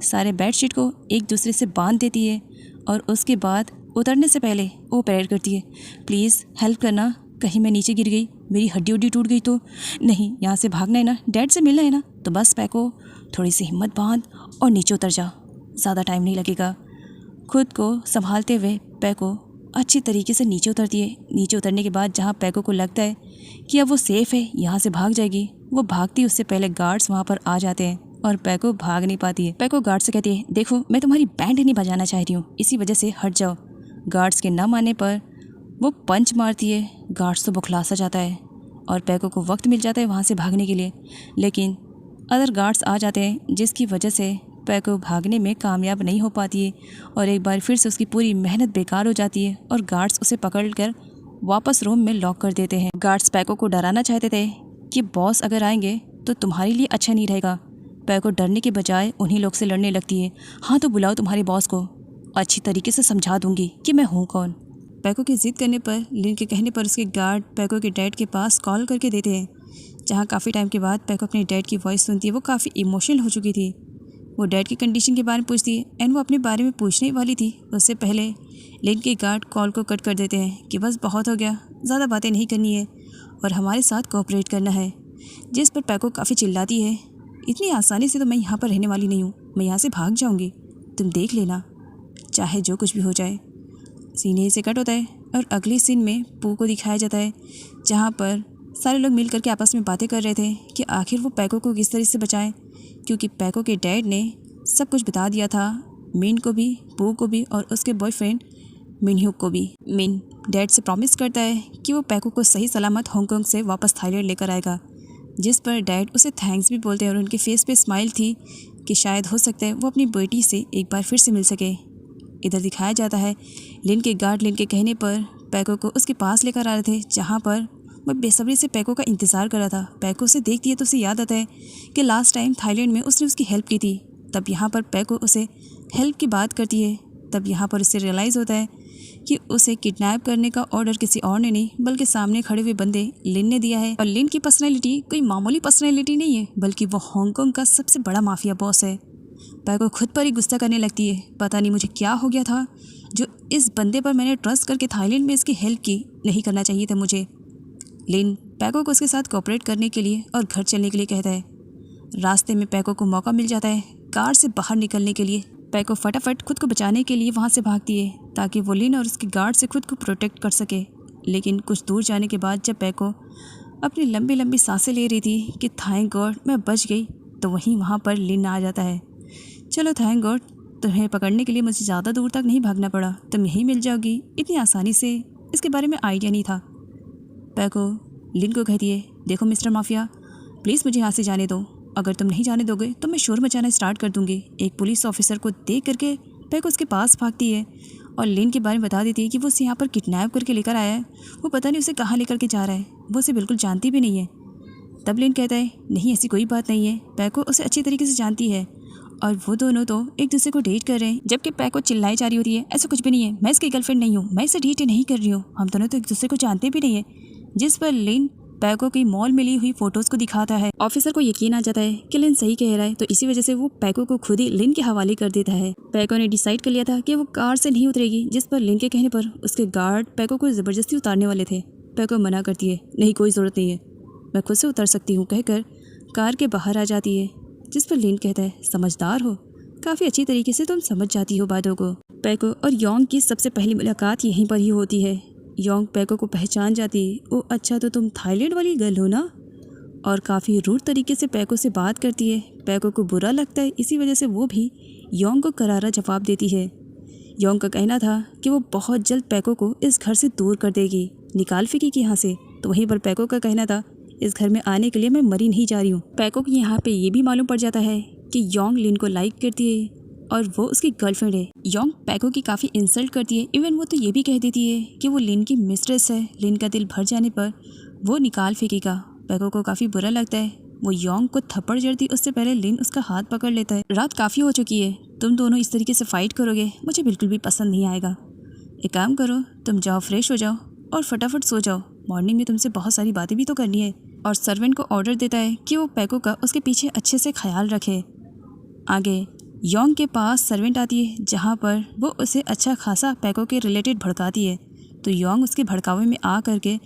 सारे बेडशीट को एक दूसरे से बांध देती है और उसके बाद उतरने से पहले वो प्रेयर करती है, प्लीज़ हेल्प करना, कहीं मैं नीचे गिर गई, मेरी हड्डी उड्डी टूट गई तो नहीं, यहाँ से भागना है ना, डैड से मिलना है ना, तो बस पैको थोड़ी सी हिम्मत बांध और नीचे उतर जा, ज़्यादा टाइम नहीं लगेगा। खुद को संभालते हुए पैको अच्छी तरीके से नीचे उतरती है। नीचे उतरने के बाद जहाँ पैको को लगता है कि अब वो सेफ़ है, यहाँ से भाग जाएगी, वो भागती उससे पहले गार्ड्स वहाँ पर आ जाते हैं और पैको भाग नहीं पाती है। पैको गार्ड से कहती है, देखो मैं तुम्हारी बैंड नहीं बजाना चाह रही हूँ, इसी वजह से हट जाओ। गार्ड्स के न मानने पर वो पंच मारती है। गार्ड्स तो बौखला सा जाता है और पैको को वक्त मिल जाता है वहाँ से भागने के लिए, लेकिन अदर गार्ड्स आ जाते हैं जिसकी वजह से पैको भागने में कामयाब नहीं हो पाती है और एक बार फिर से उसकी पूरी मेहनत बेकार हो जाती है और गार्ड्स उसे पकड़कर वापस रूम में लॉक कर देते हैं। गार्ड्स पैको को डराना चाहते थे कि बॉस अगर आएंगे तो तुम्हारे लिए अच्छा नहीं रहेगा। पैको डरने के बजाय उन्हीं लोग से लड़ने लगती है। हाँ तो बुलाओ तुम्हारे बॉस को, अच्छी तरीके से समझा दूंगी कि मैं हूँ कौन। पैको की ज़िद करने पर, लिन के कहने पर उसके गार्ड पैको के डैड के पास कॉल करके देते हैं, जहाँ काफ़ी टाइम के बाद पैको अपने डैड की वॉइस सुनती है। वो काफ़ी इमोशनल हो चुकी थी। वो डैड की कंडीशन के बारे में पूछती है एंड वो अपने बारे में पूछने वाली थी, उससे पहले लिन के गार्ड कॉल को कट कर देते हैं कि बस बहुत हो गया, ज़्यादा बातें नहीं करनी है और हमारे साथ कोऑपरेट करना है। जिस पर पैको काफ़ी चिल्लाती है, इतनी आसानी से तो मैं यहाँ पर रहने वाली नहीं हूँ, मैं यहाँ से भाग जाऊँगी, तुम देख लेना, चाहे जो कुछ भी हो जाए। सीन यहीं से कट होता है और अगले सीन में पू को दिखाया जाता है, जहाँ पर सारे लोग मिल करके आपस में बातें कर रहे थे कि आखिर वो पैको को किस तरह से बचाएं, क्योंकि पैको के डैड ने सब कुछ बता दिया था मिन को भी, पू को भी और उसके बॉयफ्रेंड मिनह्यूक को भी। मिन डैड से प्रॉमिस करता है कि वो पैको को सही सलामत हांगकांग से वापस थाईलैंड लेकर आएगा, जिस पर डैड उसे थैंक्स भी बोलते हैं और उनके फेस पे स्माइल थी कि शायद हो सकता है वो अपनी बेटी से एक बार फिर से मिल सके। इधर दिखाया जाता है लिन के गार्ड लिन के कहने पर पैको को उसके पास लेकर आ रहे थे, जहाँ पर वह बेसब्री से पैको का इंतज़ार कर रहा था। पैको उसे देखती है तो उसे याद आता है कि लास्ट टाइम थाईलैंड में उसने उसकी हेल्प की थी। तब यहाँ पर पैको उसे हेल्प की बात करती है। तब यहाँ पर उसे रियलाइज़ होता है कि उसे किडनैप करने का ऑर्डर किसी और ने नहीं बल्कि सामने खड़े हुए बंदे लिन ने दिया है। और लिन की पर्सनैलिटी कोई मामूली पर्सनैलिटी नहीं है, बल्कि वो हांगकांग का सबसे बड़ा माफिया बॉस है। पैको खुद पर ही गुस्सा करने लगती है, पता नहीं मुझे क्या हो गया था जो इस बंदे पर मैंने ट्रस्ट करके थाईलैंड में इसकी हेल्प की, नहीं करना चाहिए था मुझे। लिन पैको को उसके साथ कोऑपरेट करने के लिए और घर चलने के लिए कहता है। रास्ते में पैको को मौका मिल जाता है कार से बाहर निकलने के लिए। पैको फटाफट खुद को बचाने के लिए वहाँ से भागती है ताकि वो लिन और उसके गार्ड से खुद को प्रोटेक्ट कर सके। लेकिन कुछ दूर जाने के बाद जब पैको अपनी लंबी लंबी सांसें ले रही थी कि थैंक गॉड मैं बच गई, तो वहाँ पर लिन आ जाता है। चलो थैंक गॉड, तुम्हें पकड़ने के लिए मुझे ज़्यादा दूर तक नहीं भागना पड़ा, तुम यहीं मिल जाओगी, इतनी आसानी से, इसके बारे में आइडिया नहीं था। पैको लिन को कहती है, देखो मिस्टर माफिया, प्लीज़ मुझे यहाँ से जाने दो, अगर तुम नहीं जाने दोगे तो मैं शोर मचाना स्टार्ट कर दूँगी। एक पुलिस ऑफिसर को देख करके पैको उसके पास भागती है और लिन के बारे में बता देती है कि वो उसे यहाँ पर किडनैप करके लेकर आया है, वो पता नहीं उसे कहाँ लेकर के जा रहा है, वो उसे बिल्कुल जानती भी नहीं है। तब लिन कहता है, नहीं ऐसी कोई बात नहीं है, पैको उसे अच्छी तरीके से जानती है और वो दोनों तो एक दूसरे को डेट कर रहे हैं। जबकि पैको चिल्लाई जा रही होती है, ऐसा कुछ भी नहीं है, मैं इसकी गर्लफ्रेंड नहीं हूँ, मैं इसे डेट नहीं कर रही हूँ, हम दोनों तो एक दूसरे को जानते भी नहीं है। जिस पर लिन पैको की मॉल मिली हुई फोटोज को दिखाता है। ऑफिसर को यकीन आ जाता है कि लिन सही कह रहा है, तो इसी वजह से वो पैको को खुद ही लिन के हवाले कर देता है। पैको ने डिसाइड कर लिया था कि वो कार से नहीं उतरेगी, जिस पर लिन के कहने पर उसके गार्ड पैको को ज़बरदस्ती उतारने वाले थे। पैको मना करती है, नहीं कोई ज़रूरत नहीं है, मैं खुद से उतर सकती हूँ कहकर कार के बाहर आ जाती है। जिस पर लिन कहता है, समझदार हो, काफ़ी अच्छी तरीके से तुम समझ जाती हो बातों को। पैको और योंग की सबसे पहली मुलाकात यहीं पर ही होती है। योंग पैको को पहचान जाती है, ओ अच्छा तो तुम थाईलैंड वाली गर्ल हो ना, और काफ़ी रूड तरीके से पैको से बात करती है। पैको को बुरा लगता है, इसी वजह से वो भी योंग को करारा जवाब देती है। योंग का कहना था कि वो बहुत जल्द पैको को इस घर से दूर कर देगी, निकाल फेंकेगी यहाँ से, तो वहीं पर पैको का कहना था इस घर में आने के लिए मैं मरी नहीं जा रही हूँ। पैको को यहाँ पे ये भी मालूम पड़ जाता है कि योंग लिन को लाइक करती है और वो उसकी गर्लफ्रेंड है। योंग पैको की काफ़ी इंसल्ट करती है, इवन वो तो ये भी कह देती है कि वो लिन की मिस्ट्रेस है, लिन का दिल भर जाने पर वो निकाल फेंकेगा। पैको को काफ़ी बुरा लगता है, वो योंग को थप्पड़ जड़ती उससे पहले लिन उसका हाथ पकड़ लेता है। रात काफ़ी हो चुकी है, तुम दोनों इस तरीके से फाइट करोगे मुझे बिल्कुल भी पसंद नहीं आएगा। एक काम करो, तुम जाओ फ्रेश हो जाओ और फटाफट सो जाओ, मॉर्निंग में तुमसे बहुत सारी बातें भी तो करनी है। और सर्वेंट को ऑर्डर देता है कि वो पैको का उसके पीछे अच्छे से ख्याल रखे। आगे योंग के पास सर्वेंट आती है जहाँ पर वो उसे अच्छा खासा पैको के रिलेटेड भड़काती है। तो योंग उसके भड़कावे में आ करके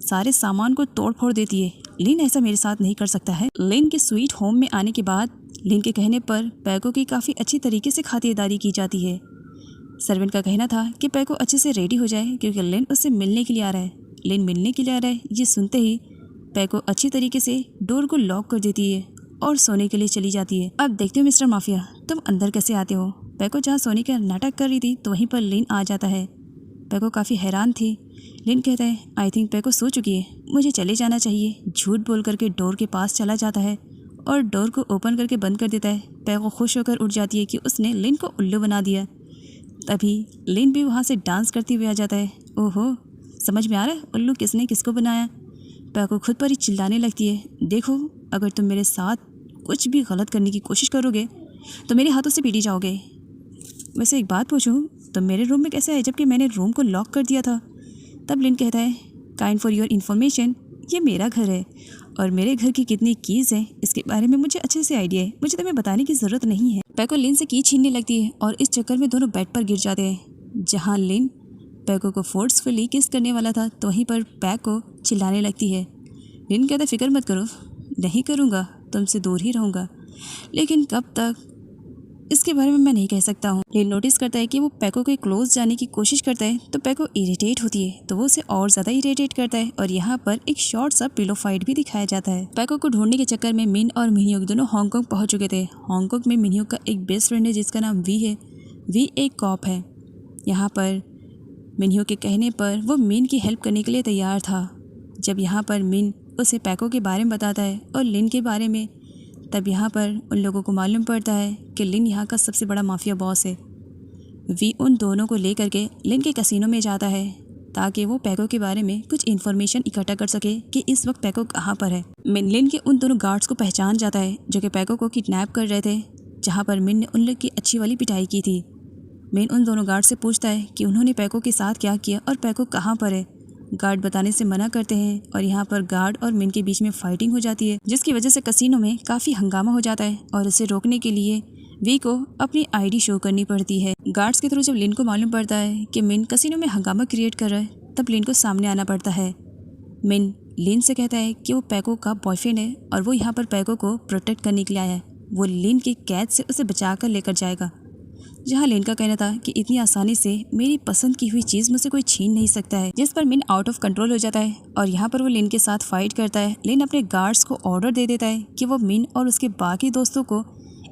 सारे सामान को तोड़ फोड़ देती है। लिन ऐसा मेरे साथ नहीं कर सकता है। लिन के स्वीट होम में आने के बाद लिन के कहने पर पैको की काफ़ी अच्छी तरीके से खातिरदारी की जाती है। सर्वेंट का कहना था कि पैको अच्छे से रेडी हो जाए क्योंकि लिन उससे मिलने के लिए आ रहा है। लिन मिलने के लिए आ रहा है ये सुनते ही पैको अच्छी तरीके से डोर को लॉक कर देती है और सोने के लिए चली जाती है। अब देखते हो मिस्टर माफिया, तुम अंदर कैसे आते हो। पैको जहाँ सोने का नाटक कर रही थी तो वहीं पर लिन आ जाता है। पैको काफ़ी हैरान थी। लिन कहता है आई थिंक पैको सो चुकी है, मुझे चले जाना चाहिए। झूठ बोल करके डोर के पास चला जाता है और डोर को ओपन करके बंद कर देता है। पैको खुश होकर उठ जाती है कि उसने लिन को उल्लू बना दिया। तभी लिन भी वहाँ से डांस करते हुए आ जाता है। ओहो, समझ में आ रहा है उल्लू किसने किसको बनाया। पैको खुद पर ही चिल्लाने लगती है, देखो अगर तुम मेरे साथ कुछ भी गलत करने की कोशिश करोगे तो मेरे हाथों से पीटी जाओगे। वैसे एक बात पूछूं, तुम मेरे रूम में कैसे आए जबकि मैंने रूम को लॉक कर दिया था। तब लिन कहता है काइंड फॉर योर इन्फॉर्मेशन, ये मेरा घर है और मेरे घर की कितनी कीज़ हैं इसके बारे में मुझे अच्छे से आइडिया है, मुझे तुम्हें बताने की ज़रूरत नहीं है। पैको लिन से की छीनने लगती है और इस चक्कर में दोनों बेड पर गिर जाते हैं। जहाँ लिन पैको को फोर्सफुली किस करने वाला था तो वहीं पर पैको चिल्लाने लगती है। लिन कहता है फिक्र मत करो, नहीं करूँगा, तुमसे दूर ही रहूँगा, लेकिन कब तक इसके बारे में मैं नहीं कह सकता हूँ। लिन नोटिस करता है कि वो पैको के क्लोज जाने की कोशिश करता है तो पैको इरिटेट होती है तो वो उसे और ज़्यादा इरिटेट करता है और यहाँ पर एक शॉर्ट सा पिलो फाइट भी दिखाया जाता है। पैको को ढूंढने के चक्कर में मिन और मिनह्यूक दोनों हांगकांग पहुँच चुके थे। हांगकांग में मिनह्यूक का एक बेस्ट फ्रेंड है जिसका नाम वी है। वी एक कॉप है। यहाँ पर मिनह्यूक के कहने पर वो मिन की हेल्प करने के लिए तैयार था। जब यहाँ पर मिन उसे पैको के बारे में बताता है और लिन के बारे में, तब यहाँ पर उन लोगों को मालूम पड़ता है कि लिन यहाँ का सबसे बड़ा माफिया बॉस है। वी उन दोनों को लेकर के लिन के कैसीनो में जाता है ताकि वो पैको के बारे में कुछ इन्फॉर्मेशन इकट्ठा कर सके कि इस वक्त पैको कहाँ पर है। मिन लिन के उन दोनों गार्ड्स को पहचान जाता है जो कि पैको को किडनैप कर रहे थे, जहाँ पर मिन ने उन लोग की अच्छी वाली पिटाई की थी। मिन उन दोनों गार्ड से पूछता है कि उन्होंने पैको के साथ क्या किया और पैको कहाँ पर है। गार्ड बताने से मना करते हैं और यहाँ पर गार्ड और मिन के बीच में फाइटिंग हो जाती है जिसकी वजह से कसीनो में काफ़ी हंगामा हो जाता है और इसे रोकने के लिए वी को अपनी आईडी शो करनी पड़ती है। गार्ड्स के थ्रू जब लिन को मालूम पड़ता है कि मिन कसीनो में हंगामा क्रिएट कर रहा है तब लिन को सामने आना पड़ता है। मिन लिन से कहता है कि वो पैको का बॉयफ्रेंड है और वो यहाँ पर पैको को प्रोटेक्ट करने के लिए आया है। वो लिन की कैद से उसे बचा कर लेकर जाएगा। जहाँ लिन का कहना था कि इतनी आसानी से मेरी पसंद की हुई चीज़ मुझसे कोई छीन नहीं सकता है, जिस पर मिन आउट ऑफ कंट्रोल हो जाता है और यहाँ पर वो लिन के साथ फाइट करता है। लिन अपने गार्ड्स को ऑर्डर दे देता है कि वो मिन और उसके बाकी दोस्तों को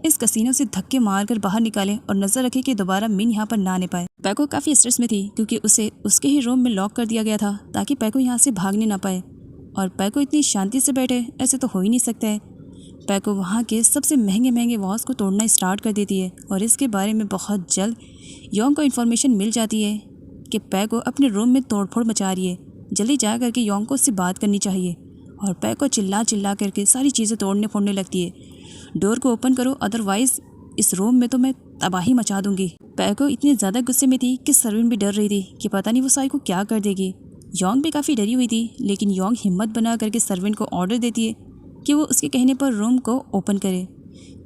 इस कसीनो से धक्के मारकर बाहर निकालें और नजर रखे कि दोबारा मिन यहाँ पर ना आने पाए। पैको काफ़ी स्ट्रेस में थी क्योंकि उसे उसके ही रूम में लॉक कर दिया गया था ताकि पैको यहाँ से भागने ना पाए और पैको इतनी शांति से बैठे, ऐसे तो हो ही नहीं सकता है। पैको वहाँ के सबसे महंगे महंगे वॉल्स को तोड़ना स्टार्ट कर देती है और इसके बारे में बहुत जल्द योंग को इन्फॉर्मेशन मिल जाती है कि पैको अपने रूम में तोड़फोड़ मचा रही है। जल्दी जा करके योंग को उससे बात करनी चाहिए और पैको चिल्ला चिल्ला करके सारी चीज़ें तोड़ने फोड़ने लगती है। डोर को ओपन करो, अदरवाइज इस रूम में तो मैं तबाही मचा दूंगी। पैको इतनी ज़्यादा गुस्से में थी कि सर्वेंट भी डर रही थी कि पता नहीं वो साई को क्या कर देगी। योंग भी काफ़ी डरी हुई थी, लेकिन योंग हिम्मत बना करके सर्वेंट को ऑर्डर देती है कि वो उसके कहने पर रूम को ओपन करे।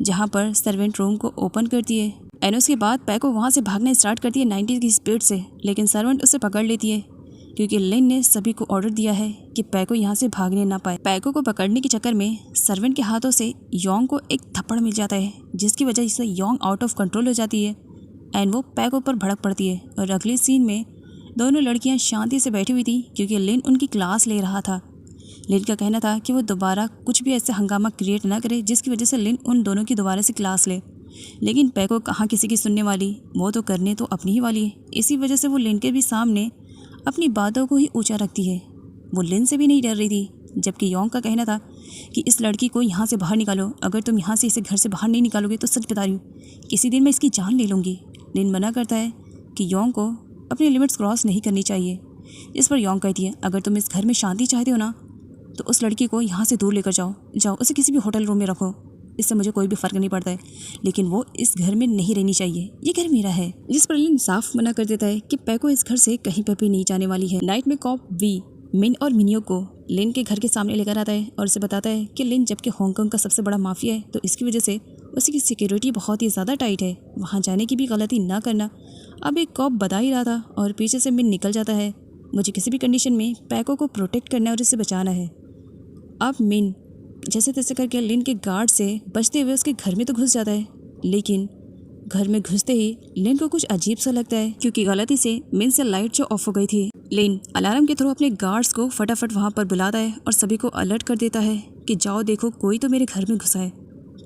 जहाँ पर सर्वेंट रूम को ओपन करती है एंड उसके बाद पैको वहाँ से भागना स्टार्ट करती है 90 की स्पीड से, लेकिन सर्वेंट उसे पकड़ लेती है क्योंकि लिन ने सभी को ऑर्डर दिया है कि पैको यहाँ से भागने ना पाए। पैको को पकड़ने के चक्कर में सर्वेंट के हाथों से योंग को एक थप्पड़ मिल जाता है जिसकी वजह से योंग आउट ऑफ कंट्रोल हो जाती है एंड वो पैको पर भड़क पड़ती है। और अगले सीन में दोनों लड़कियाँ शांति से बैठी हुई थी क्योंकि लिन उनकी क्लास ले रहा था। लिन का कहना था कि वो दोबारा कुछ भी ऐसे हंगामा क्रिएट ना करे जिसकी वजह से लिन उन दोनों की दोबारा से क्लास ले, लेकिन पैको कहाँ किसी की सुनने वाली, वो तो करने तो अपनी ही वाली है। इसी वजह से वो लिन के भी सामने अपनी बातों को ही ऊंचा रखती है। वो लिन से भी नहीं डर रही थी, जबकि योंग का कहना था कि इस लड़की को यहाँ से बाहर निकालो, अगर तुम यहाँ से इसे घर से बाहर नहीं निकालोगे तो सच बता रही हूँ किसी दिन मैं इसकी जान ले लूँगी। लिन मना करता है कि योंग को अपनी लिमिट्स क्रॉस नहीं करनी चाहिए, इस पर योंग कहती है अगर तुम इस घर में शांति चाहते हो ना तो उस लड़की को यहाँ से दूर लेकर जाओ, उसे किसी भी होटल रूम में रखो, इससे मुझे कोई भी फ़र्क नहीं पड़ता है, लेकिन वो इस घर में नहीं रहनी चाहिए, ये घर मेरा है। जिस पर लिन साफ मना कर देता है कि पैको इस घर से कहीं पर भी नहीं जाने वाली है। नाइट में कॉप वी मिन और मिनियो को लिन के घर के सामने लेकर आता है और उसे बताता है कि लिन जबकि हांगकांग का सबसे बड़ा माफिया है तो इसकी वजह से उसी की सिक्योरिटी बहुत ही ज़्यादा टाइट है, वहाँ जाने की भी गलती ना करना। अब एक कॉप बता ही रहा था और पीछे से मिन निकल जाता है। मुझे किसी भी कंडीशन में पैको को प्रोटेक्ट करना है और इसे बचाना है। अब मिन जैसे तैसे करके लिन के गार्ड से बचते हुए उसके घर में तो घुस जाता है, लेकिन घर में घुसते ही लिन को कुछ अजीब सा लगता है क्योंकि गलती से मिन से लाइट जो ऑफ हो गई थी। लिन अलार्म के थ्रू अपने गार्ड्स को फटाफट वहाँ पर बुलाता है और सभी को अलर्ट कर देता है कि जाओ देखो कोई तो मेरे घर में घुसा है,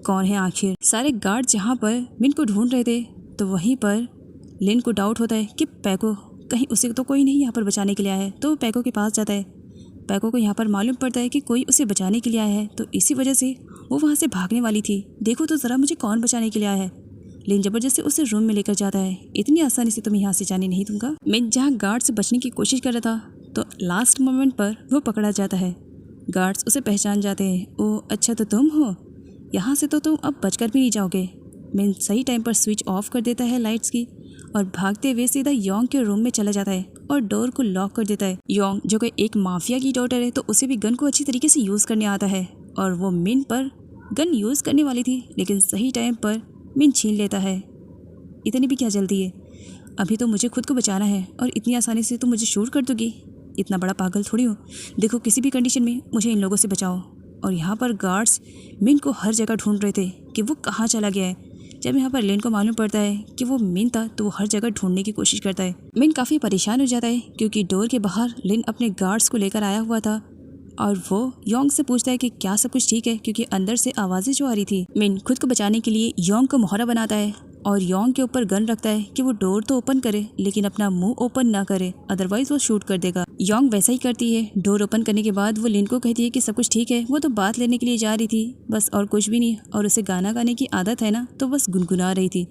कौन है आखिर। सारे गार्ड जहाँ पर मिन को ढूंढ रहे थे तो वहीं पर लिन को डाउट होता है कि पैको कहीं उसे तो कोई नहीं यहाँ पर बचाने के लिए आया है, तो पैको के पास जाता है। पैको को यहाँ पर मालूम पड़ता है कि कोई उसे बचाने के लिए आया है, तो इसी वजह से वो वहाँ से भागने वाली थी। देखो तो ज़रा मुझे कौन बचाने के लिए आया है। लिन जबरदस्ती उसे रूम में लेकर जाता है। इतनी आसानी से तुम यहाँ से जाने नहीं दूंगा। मिन जहाँ गार्ड से बचने की कोशिश कर रहा था तो लास्ट मोमेंट पर वो पकड़ा जाता है। गार्ड्स उसे पहचान जाते हैं। ओ अच्छा, तो तुम हो, यहाँ से तो तुम अब बचकर भी नहीं जाओगे। मिन सही टाइम पर स्विच ऑफ कर देता है लाइट्स की और भागते हुए सीधा योंग के रूम में चला जाता है और डोर को लॉक कर देता है। योंग जो कि एक माफिया की डॉटर है तो उसे भी गन को अच्छी तरीके से यूज़ करने आता है और वो मिन पर गन यूज़ करने वाली थी, लेकिन सही टाइम पर मिन छीन लेता है। इतनी भी क्या जल्दी है, अभी तो मुझे खुद को बचाना है और इतनी आसानी से तुम मुझे शूट कर दोगी, इतना बड़ा पागल थोड़ी हो। देखो किसी भी कंडीशन में मुझे इन लोगों से बचाओ। और यहाँ पर गार्ड्स मिन को हर जगह ढूंढ रहे थे कि वो कहाँ चला गया है। जब यहाँ पर लिन को मालूम पड़ता है कि वो मिन था तो वो हर जगह ढूंढने की कोशिश करता है। मिन काफ़ी परेशान हो जाता है क्योंकि डोर के बाहर लिन अपने गार्ड्स को लेकर आया हुआ था और वो योंग से पूछता है कि क्या सब कुछ ठीक है, क्योंकि अंदर से आवाज़ें जो आ रही थी। मिन खुद को बचाने के लिए योंग को मोहरा बनाता है और योंग के ऊपर गन रखता है कि वो डोर तो ओपन करे लेकिन अपना मुंह ओपन ना करे, अदरवाइज वो शूट कर देगा। योंग वैसा ही करती है। डोर ओपन करने के बाद वो लिन को कहती है कि सब कुछ ठीक है, वो तो बात लेने के लिए जा रही थी बस, और कुछ भी नहीं। और उसे गाना गाने की आदत है ना, तो बस गुनगुना रही थी।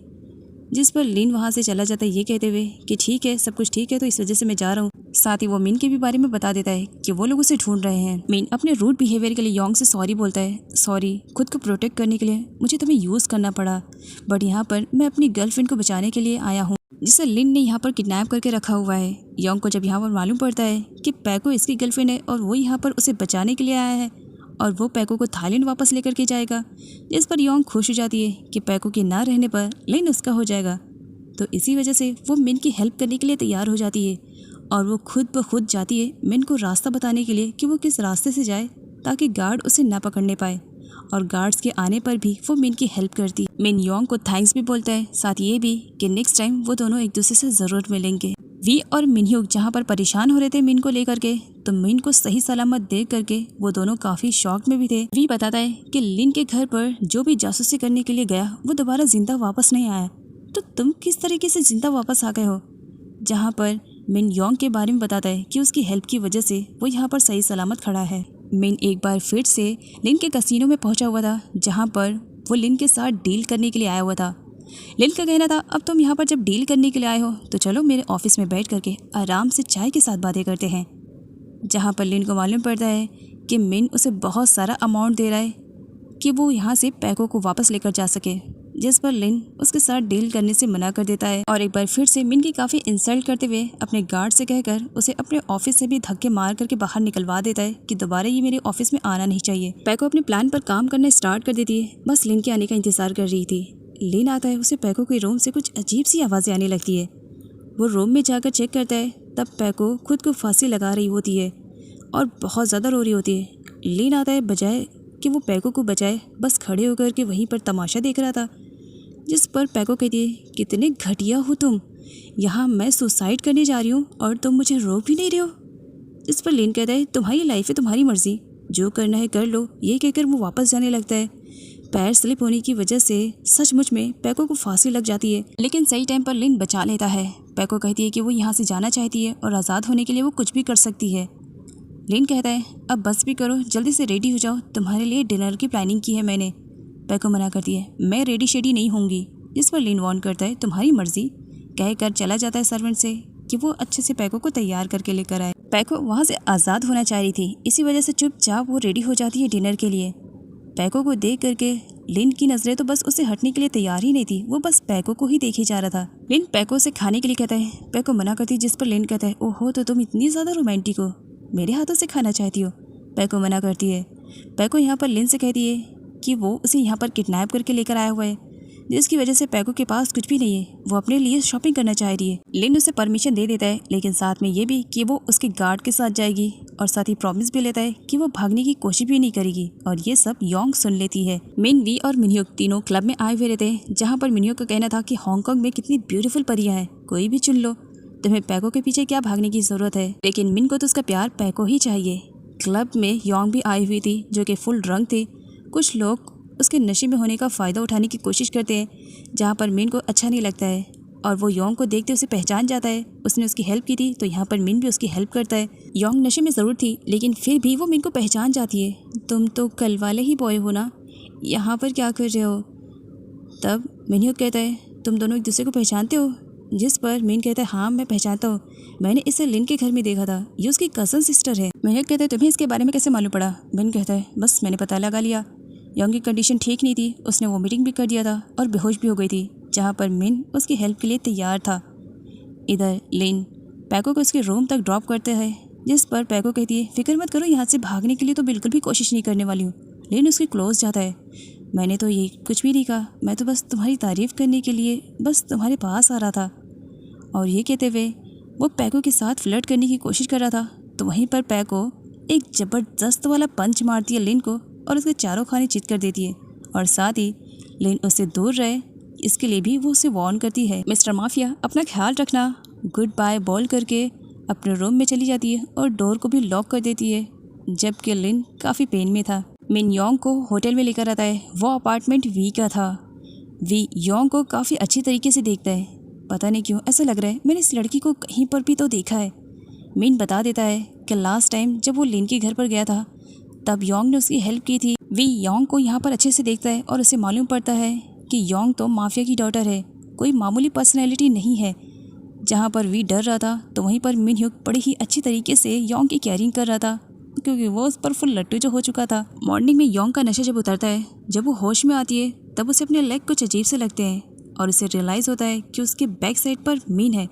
जिस पर लिन वहाँ से चला जाता है ये कहते हुए कि ठीक है, सब कुछ ठीक है, तो इस वजह से मैं जा रहा हूँ। साथ ही वो मिन के भी बारे में बता देता है कि वो लोग उसे ढूंढ रहे हैं। मिन अपने रूड बिहेवियर के लिए योंग से सॉरी बोलता है। सॉरी, खुद को प्रोटेक्ट करने के लिए मुझे तुम्हें यूज़ करना पड़ा, बट यहाँ पर मैं अपनी गर्लफ्रेंड को बचाने के लिए आया हूँ जिसे लिन ने यहाँ पर किडनैप करके रखा हुआ है। योंग को जब यहाँ पर मालूम पड़ता है कि पैको इसकी गर्लफ्रेंड है और वो यहाँ पर उसे बचाने के लिए आया है और वो पैको को थाईलैंड वापस लेकर के जाएगा, जिस पर योंग खुश हो जाती है कि पैको के ना रहने पर लिन उसका हो जाएगा। तो इसी वजह से वो मिन की हेल्प करने के लिए तैयार हो जाती है और वो खुद ब खुद जाती है मिन को रास्ता बताने के लिए कि वो किस रास्ते से जाए ताकि गार्ड उसे ना पकड़ने पाए। और गार्ड्स के आने पर भी वो मिन की हेल्प करती। मिन योंग को थैंक्स भी बोलता है, साथ ये भी कि नेक्स्ट टाइम वो दोनों एक दूसरे से ज़रूर मिलेंगे। वी और मिनह्यूक जहाँ पर परेशान हो रहे थे मिन को लेकर के, तो मिन को सही सलामत देख करके वो दोनों काफ़ी शॉक में भी थे। वी बताता है कि लिन के घर पर जो भी जासूसी करने के लिए गया वो दोबारा जिंदा वापस नहीं आया, तो तुम किस तरीके से जिंदा वापस आ गए हो। जहाँ पर मिन योंग के बारे में बताता है कि उसकी हेल्प की वजह से वो यहाँ पर सही सलामत खड़ा है। मिन एक बार फिर से लिन के कसीनो में पहुंचा हुआ था जहाँ पर वो लिन के साथ डील करने के लिए आया हुआ था। लिन का कहना था, अब तुम यहाँ पर जब डील करने के लिए आए हो तो चलो मेरे ऑफिस में बैठ करके आराम से चाय के साथ बातें करते हैं। जहाँ पर लिन को मालूम पड़ता है कि मिन उसे बहुत सारा अमाउंट दे रहा है कि वो यहाँ से पैको को वापस लेकर जा सके, जिस पर लिन उसके साथ डील करने से मना कर देता है। और एक बार फिर से मिन की काफ़ी इंसल्ट करते हुए अपने गार्ड से कहकर उसे अपने ऑफिस से भी धक्के मार करके बाहर निकलवा देता है कि दोबारा ये मेरे ऑफिस में आना नहीं चाहिए। पैको अपने प्लान पर काम करना स्टार्ट कर देती है, बस लिन के आने का इंतजार कर रही थी। लिन आता है, उसे पैको के रूम से कुछ अजीब सी आवाज़ें आने लगती है। वो रूम में जाकर चेक करता है, तब पैको खुद को फांसी लगा रही होती है और बहुत ज़्यादा रो रही होती है। लिन आता है, बजाय कि वो पैको को बचाए बस खड़े होकर के वहीं पर तमाशा देख रहा था, जिस पर पैको कहती है, कितने घटिया हो तुम, यहाँ मैं सुसाइड करने जा रही हूँ और तुम मुझे रोक भी नहीं रहे हो। जिस पर लिन कहता है, तुम्हारी लाइफ है, तुम्हारी मर्जी, जो करना है कर लो। ये कहकर वो वापस जाने लगता है। पैर स्लिप होने की वजह से सचमुच में पैको को फांसी लग जाती है, लेकिन सही टाइम पर लिन बचा लेता है। पैको कहती है कि वो यहाँ से जाना चाहती है और आज़ाद होने के लिए वो कुछ भी कर सकती है। लिन कहता है, अब बस भी करो, जल्दी से रेडी हो जाओ, तुम्हारे लिए डिनर की प्लानिंग की है मैंने। पैको मना करती है, मैं रेडी शेडी नहीं होंगी। जिस पर लिन वार्न करता है, तुम्हारी मर्जी, कहकर चला जाता है सर्वेंट से कि वो अच्छे से पैको को तैयार करके लेकर आए। पैको वहाँ से आज़ाद होना चाह रही थी, इसी वजह से चुपचाप वो रेडी हो जाती है डिनर के लिए। पैको को देख करके लिन की नज़रें तो बस उसे हटने के लिए तैयार ही नहीं थी, वो बस पैको को ही देखे जा रहा था। लिन पैको से खाने के लिए कहता है, पैको मना करती है, जिस पर लिन कहता है, ओहो, तो तुम इतनी ज़्यादा रोमांटिक हो, मेरे हाथों से खाना चाहती हो। पैको मना करती है। पैको यहाँ पर लिन से कहती है कि वो उसे यहाँ पर किडनैप करके लेकर आया हुआ है, जिसकी वजह से पैको के पास कुछ भी नहीं है। वो अपने लिए शॉपिंग करना चाह रही है। लिन उसे परमिशन दे देता है, लेकिन साथ में ये भी कि वो उसके गार्ड के साथ जाएगी और साथ ही प्रॉमिस भी लेता है कि वो भागने की कोशिश भी नहीं करेगी। और ये सब योंग सुन लेती है। मिन, वी और मिनह्युक तीनों क्लब में आए हुए रहते हैं, जहाँ पर मिनह्युक का कहना था कि हांगकांग में कितनी ब्यूटीफुल परियां हैं, कोई भी चुन लो, तुम्हें पैको के पीछे क्या भागने की जरूरत है। लेकिन मिन को तो उसका प्यार पैको ही चाहिए। क्लब में योंग भी आई हुई थी, जो कि फुल ड्रंक थी। कुछ लोग उसके नशे में होने का फ़ायदा उठाने की कोशिश करते हैं, जहाँ पर मिन को अच्छा नहीं लगता है और वो योंग को देखते उसे पहचान जाता है। उसने उसकी हेल्प की थी, तो यहाँ पर मिन भी उसकी हेल्प करता है। योंग नशे में ज़रूर थी, लेकिन फिर भी वो मिन को पहचान जाती है। तुम तो कल वाले ही बॉय हो ना, यहाँ पर क्या कर रहे हो? तब मिनह्युक कहता है, तुम दोनों एक दूसरे को पहचानते हो? जिस पर मिन कहता है, हाँ मैं पहचानता हूँ, मैंने इसे लिन के घर में देखा था, ये उसकी कज़न सिस्टर है। मिनह्युक कहता है, तुम्हें इसके बारे में कैसे मालूम पड़ा? मिन कहता है, बस मैंने पता लगा लिया। योंग की कंडीशन ठीक नहीं थी, उसने वोमिटिंग भी कर दिया था और बेहोश भी हो गई थी, जहाँ पर मिन उसकी हेल्प के लिए तैयार था। इधर लिन पैको को उसके रूम तक ड्रॉप करते हैं, जिस पर पैको कहती है, फिक्र मत करो, यहाँ से भागने के लिए तो बिल्कुल भी कोशिश नहीं करने वाली हूँ। लिन उसके क्लोज जाता है, मैंने तो ये कुछ भी नहीं कहा, मैं तो बस तुम्हारी तारीफ़ करने के लिए बस तुम्हारे पास आ रहा था। और ये कहते हुए वो पैको के साथ फ्लर्ट करने की कोशिश कर रहा था, तो वहीं पर पैको एक ज़बरदस्त वाला पंच मारती है लिन को और उसके चारों खाने चित कर देती है। और साथ ही लिन उससे दूर रहे, इसके लिए भी वो उसे वार्न करती है। मिस्टर माफिया, अपना ख्याल रखना। गुड बाय बोल करके अपने रूम में चली जाती है और डोर को भी लॉक कर देती है, जबकि लिन काफ़ी पेन में था। मिन योंग को होटल में लेकर आता है। वो अपार्टमेंट वी का था। वी योंग को काफ़ी अच्छी तरीके से देखता है। पता नहीं क्यों ऐसा लग रहा है मैंने इस लड़की को कहीं पर भी तो देखा है। मिन बता देता है कि लास्ट टाइम जब वो लिन के घर पर गया था, तब योंग ने उसकी हेल्प की थी। वी योंग को यहाँ पर अच्छे से देखता है और उसे मालूम पड़ता है कि योंग तो माफिया की डॉटर है, कोई मामूली पर्सनैलिटी नहीं है। जहाँ पर वी डर रहा था, तो वहीं पर मिनह्युक बड़ी ही अच्छी तरीके से योंग की केयरिंग कर रहा था, क्योंकि वो उस पर फुल लट्टू जो हो चुका था। मॉर्निंग में योंग का नशा जब उतरता है, जब वो होश में आती है, तब उसे अपने लेग कुछ अजीब से लगते हैं और उसे रियलाइज़ होता है कि उसके बैक साइड पर मिन है।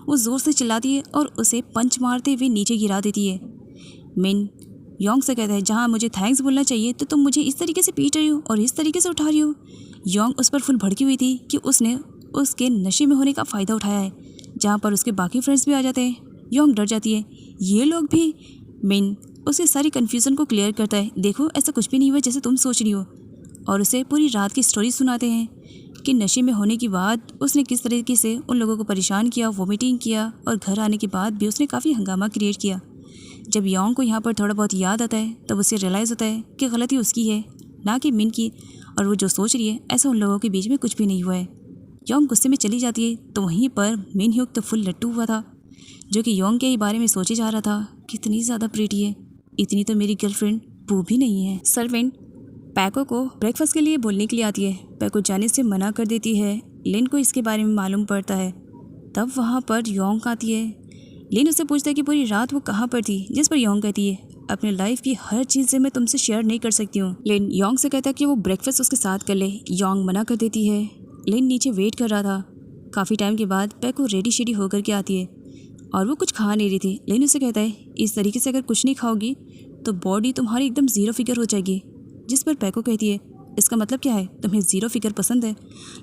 वो ज़ोर से चिल्लाती है और उसे पंच मारते हुए नीचे गिरा देती है। मिन योंग से कहता है, जहाँ मुझे थैंक्स बोलना चाहिए तो तुम मुझे इस तरीके से पीट रही हो और इस तरीके से उठा रही हो। योंग उस पर फुल भड़की हुई थी कि उसने उसके नशे में होने का फ़ायदा उठाया है, जहाँ पर उसके बाकी फ्रेंड्स भी आ जाते हैं। योंग डर जाती है, ये लोग भी। मिन उसके सारी कन्फ्यूज़न को क्लियर करता है, देखो ऐसा कुछ भी नहीं हुआ जैसे तुम सोच रही हो, और उसे पूरी रात की स्टोरी सुनाते हैं कि नशे में होने के बाद उसने किस तरीके से उन लोगों को परेशान किया, वोमिटिंग किया, और घर आने के बाद भी उसने काफ़ी हंगामा क्रिएट किया। जब योंग को यहाँ पर थोड़ा बहुत याद आता है, तब उसे रियलाइज़ होता है कि गलती उसकी है, ना कि मिन की, और वो जो सोच रही है ऐसा उन लोगों के बीच में कुछ भी नहीं हुआ है। योंग गुस्से में चली जाती है, तो वहीं पर मिनह्युक तो फुल लट्टू हुआ था, जो कि योंग के ही बारे में सोचे जा रहा था, कितनी ज़्यादा प्रीटी है, इतनी तो मेरी गर्लफ्रेंड वो भी नहीं है। सर्वेंट पैको को ब्रेकफास्ट के लिए बोलने के लिए आती है। पैको जाने से मना कर देती है। लिन को इसके बारे में मालूम पड़ता है। तब वहाँ पर योंग आती है। लिन उससे पूछता है कि पूरी रात वो कहाँ पर थी, जिस पर योंग कहती है, अपने लाइफ की हर चीज़ से मैं तुमसे शेयर नहीं कर सकती हूँ। लिन योंग से कहता है कि वो ब्रेकफास्ट उसके साथ कर ले। योंग मना कर देती है। लिन नीचे वेट कर रहा था। काफ़ी टाइम के बाद पैको रेडी शेडी होकर के आती है और वो कुछ खा नहीं रही थी। लिन उसे कहता है, इस तरीके से अगर कुछ नहीं खाओगी तो बॉडी तुम्हारी एकदम ज़ीरो फिगर हो जाएगी। जिस पर पैको कहती है, इसका मतलब क्या है, तुम्हें ज़ीरो फिगर पसंद है?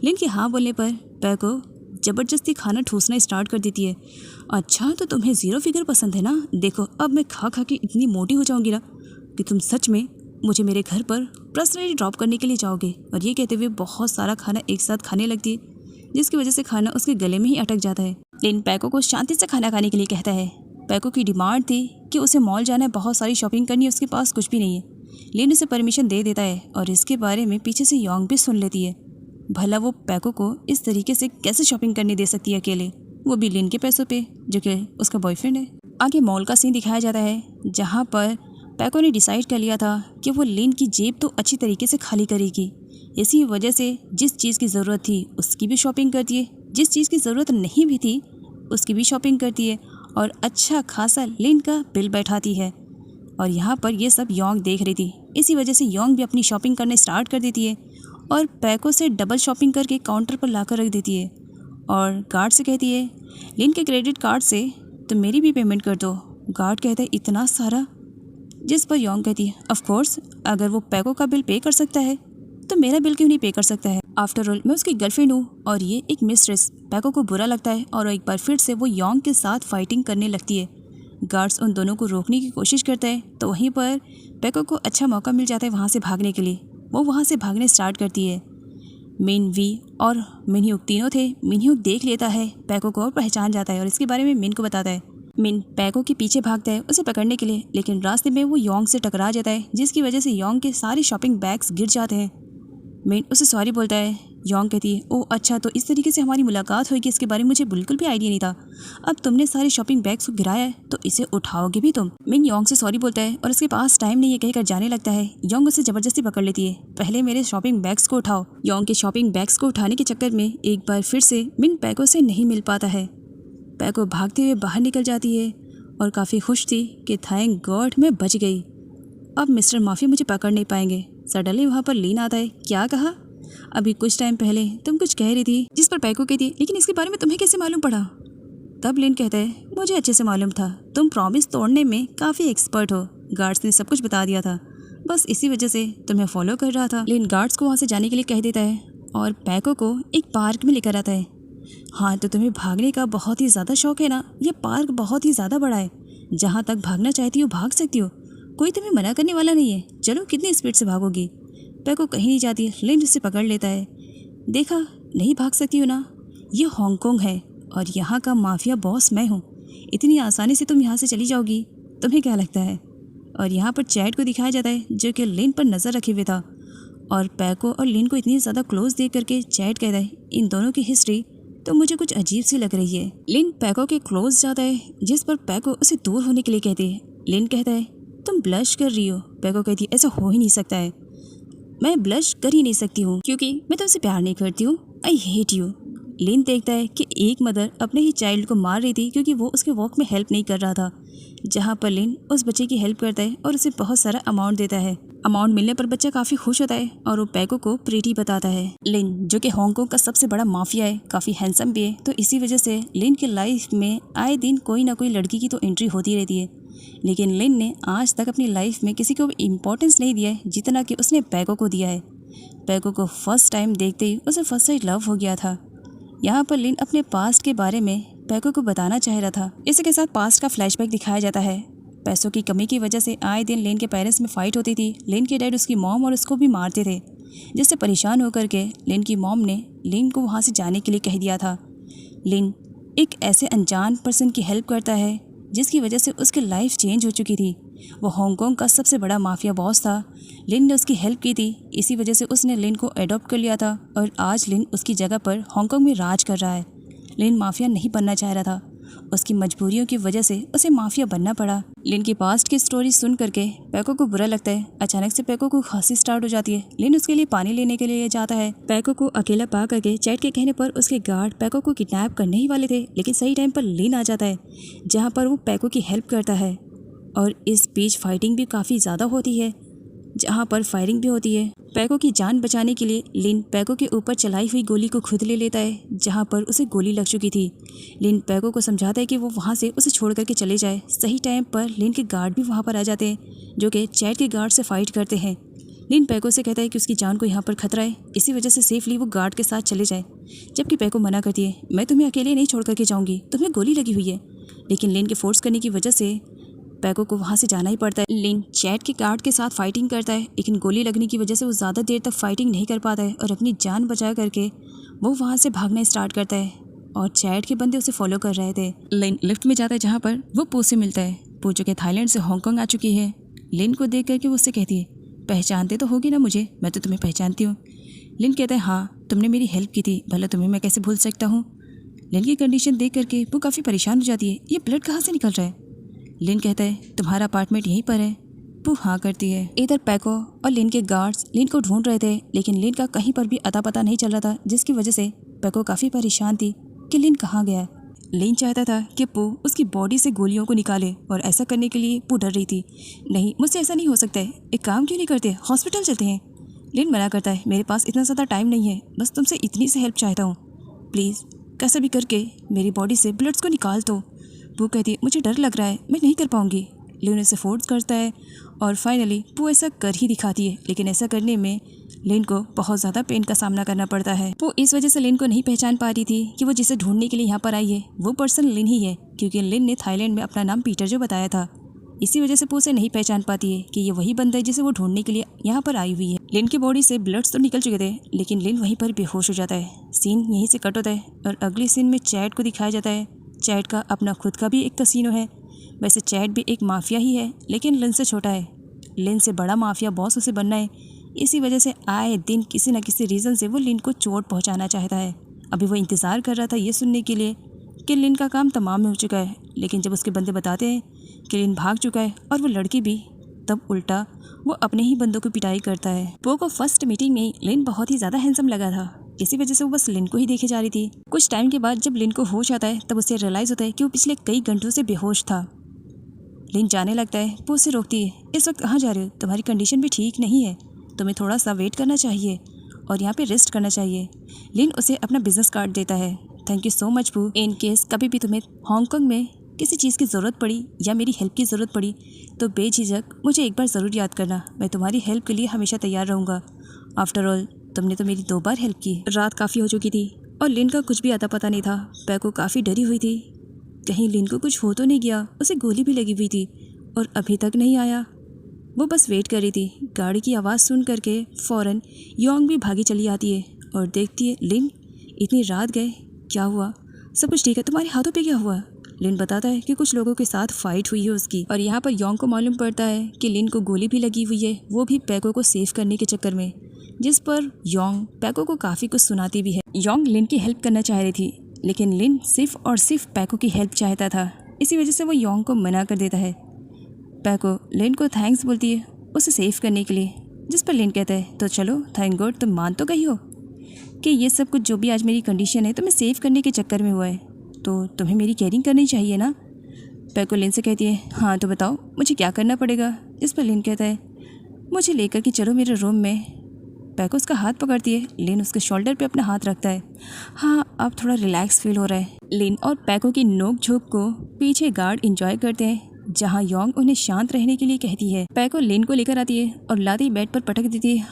लिन के हाँ बोलने पर पैको ज़बरदस्ती खाना ठूसना स्टार्ट कर देती है। अच्छा तो तुम्हें ज़ीरो फिगर पसंद है ना, देखो अब मैं खा खा के इतनी मोटी हो जाऊंगी ना कि तुम सच में मुझे मेरे घर पर पर्सनली ड्रॉप करने के लिए जाओगे। और ये कहते हुए बहुत सारा खाना एक साथ खाने लगती है, जिसकी वजह से खाना उसके गले में ही अटक जाता है। लिन पैको को शांति से खाना खाने के लिए कहता है। पैको की डिमांड थी कि उसे मॉल जाना है, बहुत सारी शॉपिंग करनी है, उसके पास कुछ भी नहीं है। लिन उसे परमिशन दे देता है और इसके बारे में पीछे से योंग भी सुन लेती है। भला वो पैको को इस तरीके से कैसे शॉपिंग करने दे सकती है अकेले, वो भी लिन के पैसों पे, जो कि उसका बॉयफ्रेंड है। आगे मॉल का सीन दिखाया जाता है, जहाँ पर पैको ने डिसाइड कर लिया था कि वो लिन की जेब तो अच्छी तरीके से खाली करेगी। इसी वजह से जिस चीज़ की ज़रूरत थी उसकी भी शॉपिंग करती है, जिस चीज़ की ज़रूरत नहीं भी थी उसकी भी शॉपिंग करती है, और अच्छा खासा लिन का बिल बैठाती है। और यहाँ पर ये सब योंग देख रही थी। इसी वजह से योंग भी अपनी शॉपिंग करना स्टार्ट कर देती है और पैको से डबल शॉपिंग करके काउंटर पर लाकर रख देती है और गार्ड से कहती है, लिन के क्रेडिट कार्ड से तो मेरी भी पेमेंट कर दो। गार्ड कहता है, इतना सारा? जिस पर योंग कहती है, ऑफ कोर्स, अगर वो पैको का बिल पे कर सकता है तो मेरा बिल क्यों नहीं पे कर सकता है? आफ्टर ऑल मैं उसकी गर्लफ्रेंड हूँ और ये एक मिस्ट्रेस। पैको को बुरा लगता है और एक बार फिर से वो योंग के साथ फाइटिंग करने लगती है। गार्ड्स उन दोनों को रोकने की कोशिश करता है तो वहीं पर पैको को अच्छा मौका मिल जाता है वहाँ से भागने के लिए। वो वहाँ से भागने स्टार्ट करती है। मिन, वी और मिनह्यूक तीनों थे। मिनह्यूक देख लेता है पैको को और पहचान जाता है और इसके बारे में मिन को बताता है। मिन पैको के पीछे भागता है उसे पकड़ने के लिए, लेकिन रास्ते में वो योंग से टकरा जाता है जिसकी वजह से योंग के सारे शॉपिंग बैग्स गिर जाते हैं। मिन उसे सॉरी बोलता है। योंग कहती है, ओह अच्छा, तो इस तरीके से हमारी मुलाकात होगी, इसके बारे में मुझे बिल्कुल भी आइडिया नहीं था। अब तुमने सारे शॉपिंग बैग्स को गिराया है तो इसे उठाओगे भी तुम। मिन योंग से सॉरी बोलता है और उसके पास टाइम नहीं है कहकर जाने लगता है। योंग उसे जबरदस्ती पकड़ लेती है। पहले मेरे शॉपिंग बैग्स को उठाओ। योंग के शॉपिंग बैग्स को उठाने के चक्कर में एक बार फिर से मिन पैको से नहीं मिल पाता है। पैको भागते हुए बाहर निकल जाती है और काफ़ी खुश थी कि थैंक गॉड मैं बच गई। अब मिस्टर माफिया मुझे पकड़ नहीं पाएंगे। सडनली वहाँ पर लीन आता है। क्या कहा? अभी कुछ टाइम पहले तुम कुछ कह रही थी, जिस पर पैको कहती, लेकिन इसके बारे में तुम्हें कैसे मालूम पड़ा? तब लिन कहता है, मुझे अच्छे से मालूम था, तुम प्रॉमिस तोड़ने में काफ़ी एक्सपर्ट हो। गार्ड्स ने सब कुछ बता दिया था, बस इसी वजह से तुम्हें फॉलो कर रहा था। लिन गार्ड्स को वहाँ से जाने के लिए कह देता है और पैको को एक पार्क में लेकर आता है। हाँ, तो तुम्हें भागने का बहुत ही ज़्यादा शौक है ना? ये पार्क बहुत ही ज़्यादा बड़ा है, जहाँ तक भागना चाहती हो भाग सकती हो, कोई तुम्हें मना करने वाला नहीं है। चलो, कितनी स्पीड से भागोगी? पैको कहीं नहीं जाती। लिन उसे पकड़ लेता है। देखा, नहीं भाग सकती हो ना? ये हांगकांग है और यहाँ का माफिया बॉस मैं हूँ। इतनी आसानी से तुम यहाँ से चली जाओगी? तुम्हें क्या लगता है? और यहाँ पर चैट को दिखाया जाता है जो कि लिन पर नज़र रखे हुए था और पैको और लिन को इतनी ज़्यादा क्लोज देख करके चैट कहता है, इन दोनों की हिस्ट्री तो मुझे कुछ अजीब सी लग रही है। लिन पैको के क्लोज जाता है जिस पर पैको उसे दूर होने के लिए कहती है। लिन कहता है, तुम ब्लश कर रही हो। पैको कहती है, ऐसा हो ही नहीं सकता है, मैं ब्लश कर ही नहीं सकती हूँ क्योंकि मैं तुमसे प्यार नहीं करती हूँ। I hate you. लिन देखता है कि एक मदर अपने ही चाइल्ड को मार रही थी क्योंकि वो उसके वर्क में हेल्प नहीं कर रहा था, जहाँ पर लिन उस बच्चे की हेल्प करता है और उसे बहुत सारा अमाउंट देता है। अमाउंट मिलने पर बच्चा काफ़ी खुश होता है और वो पैको को प्रीटी बताता है। लिन जो कि हांगकांग का सबसे बड़ा माफिया है, काफ़ी हैंडसम भी है, तो इसी वजह से लिन की लाइफ में आए दिन कोई ना कोई लड़की की तो एंट्री होती रहती है। लेकिन लिन ने आज तक अपनी लाइफ में किसी को भी इम्पोर्टेंस नहीं दिया है जितना कि उसने पैको को दिया है। पैको को फर्स्ट टाइम देखते ही उसे फर्स्ट साइड लव हो गया था। यहाँ पर लिन अपने पास्ट के बारे में पैको को बताना चाह रहा था। इसी के साथ पास्ट का फ्लैशबैक दिखाया जाता है। पैसों की कमी की वजह से आए दिन लिन के पेरेंट्स में फाइट होती थी। लिन के डैड उसकी मॉम और उसको भी मारते थे, जिससे परेशान होकर के लिन की मॉम ने लिन को वहाँ से जाने के लिए कह दिया था। लिन एक ऐसे अनजान पर्सन की हेल्प करता है जिसकी वजह से उसकी लाइफ चेंज हो चुकी थी। वो हांगकांग का सबसे बड़ा माफिया बॉस था। लिन ने उसकी हेल्प की थी, इसी वजह से उसने लिन को एडॉप्ट कर लिया था और आज लिन उसकी जगह पर हांगकांग में राज कर रहा है। लिन माफिया नहीं बनना चाह रहा था, उसकी मजबूरियों की वजह से उसे माफिया बनना पड़ा। लिन की पास्ट की स्टोरी सुन करके पैको को बुरा लगता है। अचानक से पैको को खांसी स्टार्ट हो जाती है। लिन उसके लिए पानी लेने के लिए जाता है। पैको को अकेला पा करके चैट के कहने पर उसके गार्ड पैको को किडनैप करने ही वाले थे, लेकिन सही टाइम पर लिन आ जाता है, जहाँ पर वो पैको की हेल्प करता है। और इस बीच फाइटिंग भी काफ़ी ज़्यादा होती है, जहाँ पर फायरिंग भी होती है। पैको की जान बचाने के लिए लिन पैको के ऊपर चलाई हुई गोली को खुद ले लेता है, जहाँ पर उसे गोली लग चुकी थी। लिन पैको को समझाता है कि वो वहाँ से उसे छोड़ करके चले जाए। सही टाइम पर लिन के गार्ड भी वहाँ पर आ जाते हैं, जो कि चैट के गार्ड से फाइट करते हैं। लिन पैको से कहता है कि उसकी जान को यहाँ पर खतरा है, इसी वजह से सेफली वो गार्ड के साथ चले जाए, जबकि पैको मना करती है, मैं तुम्हें अकेले नहीं छोड़ करके जाऊँगी, तुम्हें गोली लगी हुई है। लेकिन लिन के फोर्स करने की वजह से पैको को वहाँ से जाना ही पड़ता है। लिन चैट के गार्ड के साथ फाइटिंग करता है, लेकिन गोली लगने की वजह से वो ज़्यादा देर तक फाइटिंग नहीं कर पाता है और अपनी जान बचा करके वो वहाँ से भागना स्टार्ट करता है और चैट के बंदे उसे फॉलो कर रहे थे। लिन लिफ्ट में जाता है, जहाँ पर वो पू से मिलता है। पू जो कि थाईलैंड से हांगकांग आ चुकी है। लिन को देख करके वो उससे कहती है, पहचानते तो होगी ना मुझे, मैं तो तुम्हें पहचानती हूँ। लिन कहता है, हाँ तुमने मेरी हेल्प की थी, भला तुम्हें मैं कैसे भूल सकता हूँ। लिन की कंडीशन देख करके वो काफ़ी परेशान हो जाती है, ये ब्लड कहाँ से निकल रहा है। लिन कहता है, तुम्हारा अपार्टमेंट यहीं पर है। वो हाँ करती है। इधर पैको और लिन के गार्ड्स लिन को ढूंढ रहे थे, लेकिन लिन का कहीं पर भी अता पता नहीं चल रहा था, जिसकी वजह से पैको काफ़ी परेशान थी कि लिन कहाँ गया। लिन चाहता था कि पू उसकी बॉडी से गोलियों को निकाले और ऐसा करने के लिए पू डर रही थी। नहीं, मुझसे ऐसा नहीं हो सकता है, एक काम क्यों नहीं करते, हॉस्पिटल चलते हैं। लिन मना करता है, मेरे पास इतना ज़्यादा टाइम नहीं है, बस तुमसे इतनी से हेल्प चाहता हूँ, प्लीज़ कैसे भी करके मेरी बॉडी से ब्लड्स को निकाल दो। वो कहती है, मुझे डर लग रहा है, मैं नहीं कर पाऊंगी। लिन उसे फोर्स करता है और फाइनली वो ऐसा कर ही दिखाती है, लेकिन ऐसा करने में लिन को बहुत ज़्यादा पेन का सामना करना पड़ता है। वो इस वजह से लिन को नहीं पहचान पा रही थी कि वो जिसे ढूंढने के लिए यहाँ पर आई है वो पर्सन लिन ही है, क्योंकि लिन ने थाईलैंड में अपना नाम पीटर जो बताया था। इसी वजह से वो उसे नहीं पहचान पाती है कि ये वही बंदा है जिसे वो ढूंढने के लिए यहाँ पर आई हुई है। लिन की बॉडी से ब्लड्स तो निकल चुके थे, लेकिन लिन वहीं पर बेहोश हो जाता है। सीन यहीं से कट होता है और अगले सीन में चैट को दिखाया जाता है। चैट का अपना खुद का भी एक कसीनो है। वैसे चैट भी एक माफिया ही है, लेकिन लिन से छोटा है। लिन से बड़ा माफिया बॉस उसे बनना है। इसी वजह से आए दिन किसी न किसी रीज़न से वो लिन को चोट पहुंचाना चाहता है। अभी वो इंतज़ार कर रहा था ये सुनने के लिए कि लिन का काम तमाम हो चुका है, लेकिन जब उसके बंदे बताते हैं कि लिन भाग चुका है और वो लड़की भी, तब उल्टा वो अपने ही बंदों की पिटाई करता है। पो को फर्स्ट मीटिंग में लिन बहुत ही ज़्यादा हैंडसम लगा था, इसी वजह से वो बस लिन को ही देखे जा रही थी। कुछ टाइम के बाद जब लिन को होश आता है तब उसे रियलाइज़ होता है कि वो पिछले कई घंटों से बेहोश था। लिन जाने लगता है, वो उसे रोकती है। इस वक्त कहाँ जा रहे हो? तुम्हारी कंडीशन भी ठीक नहीं है, तुम्हें थोड़ा सा वेट करना चाहिए और यहाँ पे रेस्ट करना चाहिए। लिन उसे अपना बिजनेस कार्ड देता है। थैंक यू सो मच बू। इन केस कभी भी तुम्हें हांगकांग में किसी चीज़ की ज़रूरत पड़ी या मेरी हेल्प की ज़रूरत पड़ी तो बेझिझक मुझे एक बार ज़रूर याद करना। मैं तुम्हारी हेल्प के लिए हमेशा तैयार रहूँगा। आफ्टर ऑल तुमने तो मेरी 2 बार हेल्प की। रात काफ़ी हो चुकी थी और लिन का कुछ भी आता पता नहीं था। पैको काफ़ी डरी हुई थी, कहीं लिन को कुछ हो तो नहीं गया। उसे गोली भी लगी हुई थी और अभी तक नहीं आया। वो बस वेट कर रही थी। गाड़ी की आवाज़ सुन करके फ़ौरन योंग भी भागी चली आती है और देखती है लिन इतनी रात गए, क्या हुआ? सब कुछ ठीक है? तुम्हारे हाथों पे क्या हुआ? लिन बताता है कि कुछ लोगों के साथ फाइट हुई है उसकी। और यहाँ पर योंग को मालूम पड़ता है कि लिन को गोली भी लगी हुई है, वो भी पैको को सेव करने के चक्कर में, जिस पर योंग पैको को काफ़ी कुछ सुनाती भी है। योंग लिन की हेल्प करना चाह रही थी, लेकिन लिन सिर्फ और सिर्फ पैको की हेल्प चाहता था। इसी वजह से वो योंग को मना कर देता है। पैको लिन को थैंक्स बोलती है उसे सेव करने के लिए, जिस पर लिन कहता है तो चलो थैंक गॉड तुम मान तो गई हो कि ये सब कुछ जो भी आज मेरी कंडीशन है तुम्हें सेव करने के चक्कर में हुआ है, तो तुम्हें मेरी केयरिंग करनी चाहिए ना। पैको लिन से कहती है हाँ तो बताओ मुझे क्या करना पड़ेगा। जिस पर लिन कहता है मुझे लेकर कि चलो मेरे रूम में। पैको उसका हाथ पकड़ती है। लिन उसके शोल्डर पे अपना हाथ रखता है। हाँ अब थोड़ा रिलैक्स फील हो रहा है। लिन और पैको की नोक झोंक को पीछे गार्ड इंजॉय करते हैं, जहाँ योंग उन्हें शांत रहने के लिए कहती है। पैको लिन को लेकर आती है और लाते ही बेड पर पटक देती है।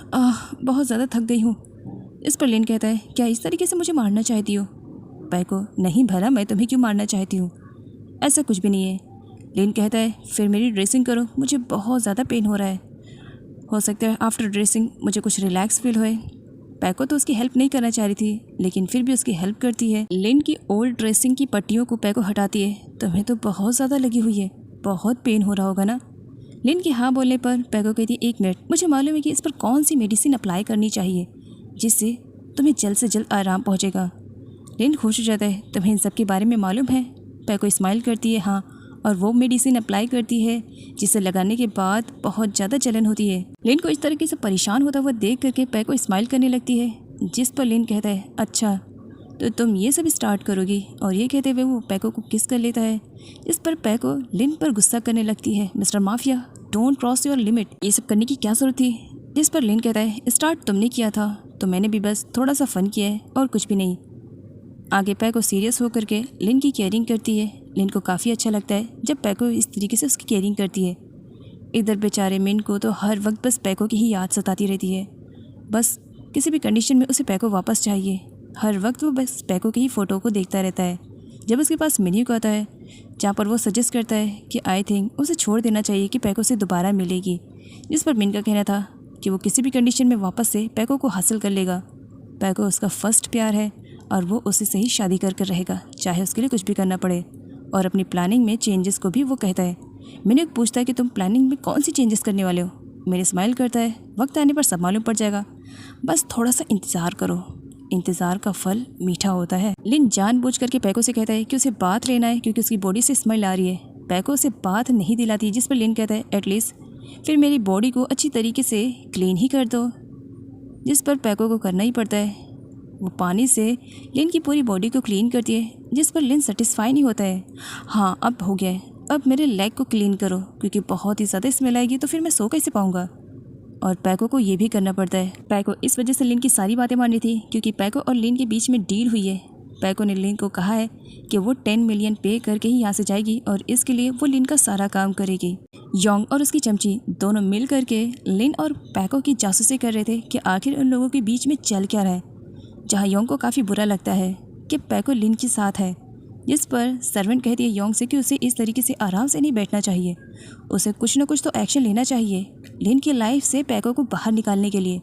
बहुत ज़्यादा थक गई हूँ। इस पर लिन कहता है क्या इस तरीके से मुझे मारना चाहती हो? पैको नहीं भला मैं तुम्हें क्यों मारना चाहती हूँ, ऐसा कुछ भी नहीं है। लिन कहता है फिर मेरी ड्रेसिंग करो, मुझे बहुत ज़्यादा पेन हो रहा है। हो सकता है आफ्टर ड्रेसिंग मुझे कुछ रिलैक्स फील होए। पैको तो उसकी हेल्प नहीं करना चाह रही थी, लेकिन फिर भी उसकी हेल्प करती है। लिन की ओल्ड ड्रेसिंग की पट्टियों को पैको हटाती है। तुम्हें तो बहुत ज़्यादा लगी हुई है, बहुत पेन हो रहा होगा ना। लिन के हाँ बोलने पर पैको कहती है 1 मिनट, मुझे मालूम है कि इस पर कौन सी मेडिसिन अप्लाई करनी चाहिए जिससे तुम्हें जल्द से जल्द आराम पहुँचेगा। लिन खुश हो जाता है तुम्हें इन सब के बारे में मालूम है। पैको स्माइल करती है हाँ, और वो मेडिसिन अप्लाई करती है जिसे लगाने के बाद बहुत ज़्यादा जलन होती है। लिन को इस तरीके से परेशान होता हुआ देख करके पैको स्माइल करने लगती है, जिस पर लिन कहता है अच्छा तो तुम ये सब स्टार्ट करोगी। और ये कहते हुए वो पैको को किस कर लेता है। इस पर पैको लिन पर गुस्सा करने लगती है। Mister mafia don't cross your limit, ये सब करने की क्या ज़रूरत थी। जिस पर लिन कहता है स्टार्ट तुमने किया था तो मैंने भी बस थोड़ा सा फ़न किया है और कुछ भी नहीं। आगे पैको सीरियस होकर के लिन की केयरिंग करती है। लिन को काफ़ी अच्छा लगता है जब पैको इस तरीके से उसकी केयरिंग करती है। इधर बेचारे मिन को तो हर वक्त बस पैको की ही याद सताती रहती है। बस किसी भी कंडीशन में उसे पैको वापस चाहिए। हर वक्त वो बस पैको की ही फ़ोटो को देखता रहता है। जब उसके पास मेन्यू आता है जहाँ पर वो सजेस्ट करता है कि आई थिंक उसे छोड़ देना चाहिए कि पैको से दोबारा मिलेगी, जिस पर मिन का कहना था कि वो किसी भी कंडीशन में वापस से पैको को हासिल कर लेगा। पैको उसका फर्स्ट प्यार है और वो उसी से ही शादी कर रहेगा, चाहे उसके लिए कुछ भी करना पड़े। और अपनी प्लानिंग में चेंजेस को भी वो कहता है। मैंने पूछता है कि तुम प्लानिंग में कौन सी चेंजेस करने वाले हो। मैंने स्माइल करता है वक्त आने पर सब मालूम पड़ जाएगा, बस थोड़ा सा इंतज़ार करो, इंतज़ार का फल मीठा होता है। लिन जानबूझ करके पैको से कहता है कि उसे बात लेना है क्योंकि उसकी बॉडी से स्मेल आ रही है। पैको उसे बात नहीं दिलाती, जिस पर लिन कहता है एटलीस्ट फिर मेरी बॉडी को अच्छी तरीके से क्लीन ही कर दो, जिस पर पैको को करना ही पड़ता है। वो पानी से लिन की पूरी बॉडी को क्लीन करती है, जिस पर लिन सेटिस्फाई नहीं होता है। हाँ अब हो गया है, अब मेरे लेग को क्लीन करो क्योंकि बहुत ही ज़्यादा स्मेल आएगी तो फिर मैं सो कैसे पाऊँगा। और पैको को ये भी करना पड़ता है। पैको इस वजह से लिन की सारी बातें मान रही थी क्योंकि पैको और लिन के बीच में डील हुई है। पैको ने लिन को कहा है कि वो 10 मिलियन पे करके ही यहाँ से जाएगी और इसके लिए वो लिन का सारा काम करेगी। योंग और उसकी चमची दोनों मिल करके लिन और पैको की जासूसी कर रहे थे कि आखिर उन लोगों के बीच में चल क्या रहा है, जहाँ योंग को काफ़ी बुरा लगता है कि पैको लिन के साथ है। जिस पर सर्वेंट कहती है योंग से कि उसे इस तरीके से आराम से नहीं बैठना चाहिए, उसे कुछ न कुछ तो एक्शन लेना चाहिए लिन की लाइफ से पैको को बाहर निकालने के लिए।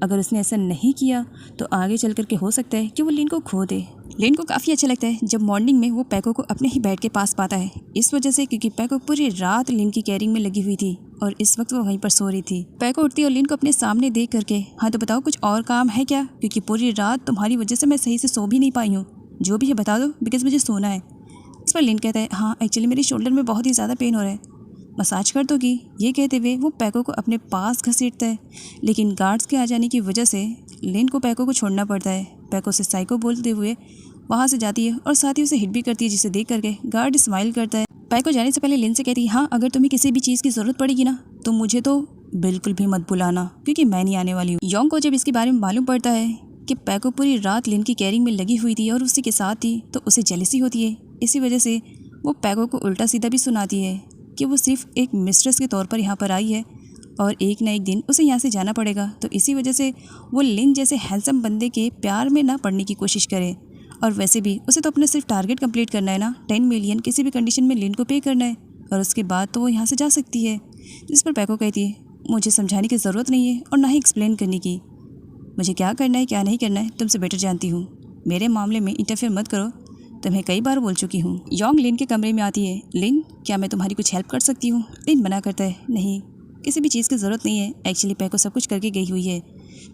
अगर उसने ऐसा नहीं किया तो आगे चल करके हो सकता है कि वो लिन को खो दे। लिन को काफ़ी अच्छा लगता है जब मॉर्निंग में वो पैको को अपने ही बेड के पास पाता है, इस वजह से क्योंकि पैको पूरी रात लिन की केयरिंग में लगी हुई थी और इस वक्त वो वहीं पर सो रही थी। पैको उठती और लिन को अपने सामने देख करके, हाँ तो बताओ कुछ और काम है क्या, क्योंकि पूरी रात तुम्हारी वजह से मैं सही से सो भी नहीं पाई हूँ, जो भी है बता दो बिकॉज मुझे सोना है। इस पर लिन कहता है हाँ एक्चुअली मेरे शोल्डर में बहुत ही ज़्यादा पेन हो रहा है, मसाज कर दोगी। ये कहते हुए वो पैको को अपने पास घसीटता है, लेकिन गार्ड्स के आ जाने की वजह से लिन को पैको को छोड़ना पड़ता है। पैको से साइको बोलते हुए वहाँ से जाती है और साथ ही उसे हिट भी करती है, जिसे देख करके गार्ड स्माइल करता है। पैको जाने से पहले लिन से कहती है हाँ अगर तुम्हें किसी भी चीज़ की ज़रूरत पड़ेगी ना तो मुझे तो बिल्कुल भी मत बुलाना, क्योंकि मैं नहीं आने वाली हूँ। योंग को जब इसके बारे में मालूम पड़ता है कि पैको पूरी रात लिन की केयरिंग में लगी हुई थी और उसी के साथ थी, तो उसे जेलसी होती है। इसी वजह से वो पैको को उल्टा सीधा भी सुनाती है कि वो सिर्फ एक मिस्ट्रेस के तौर पर यहाँ पर आई है और एक ना एक दिन उसे यहाँ से जाना पड़ेगा। तो इसी वजह से वो लिन जैसे हैंडसम बंदे के प्यार में ना पड़ने की कोशिश करे। और वैसे भी उसे तो अपना सिर्फ टारगेट कंप्लीट करना है ना, 10 मिलियन किसी भी कंडीशन में लिन को पे करना है और उसके बाद तो वो यहाँ से जा सकती है। जिस पर पैको कहती है मुझे समझाने की ज़रूरत नहीं है और ना ही एक्सप्लेन करने की, मुझे क्या करना है क्या नहीं करना है तुमसे बेटर जानती हूँ, मेरे मामले में इंटरफेयर मत करो, तुम्हें कई बार बोल चुकी हूँ। योंग लिन के कमरे में आती है, लिन क्या मैं तुम्हारी कुछ हेल्प कर सकती हूँ। लिन मना करता है नहीं किसी भी चीज़ की ज़रूरत नहीं है, एक्चुअली पैको सब कुछ करके गई हुई है,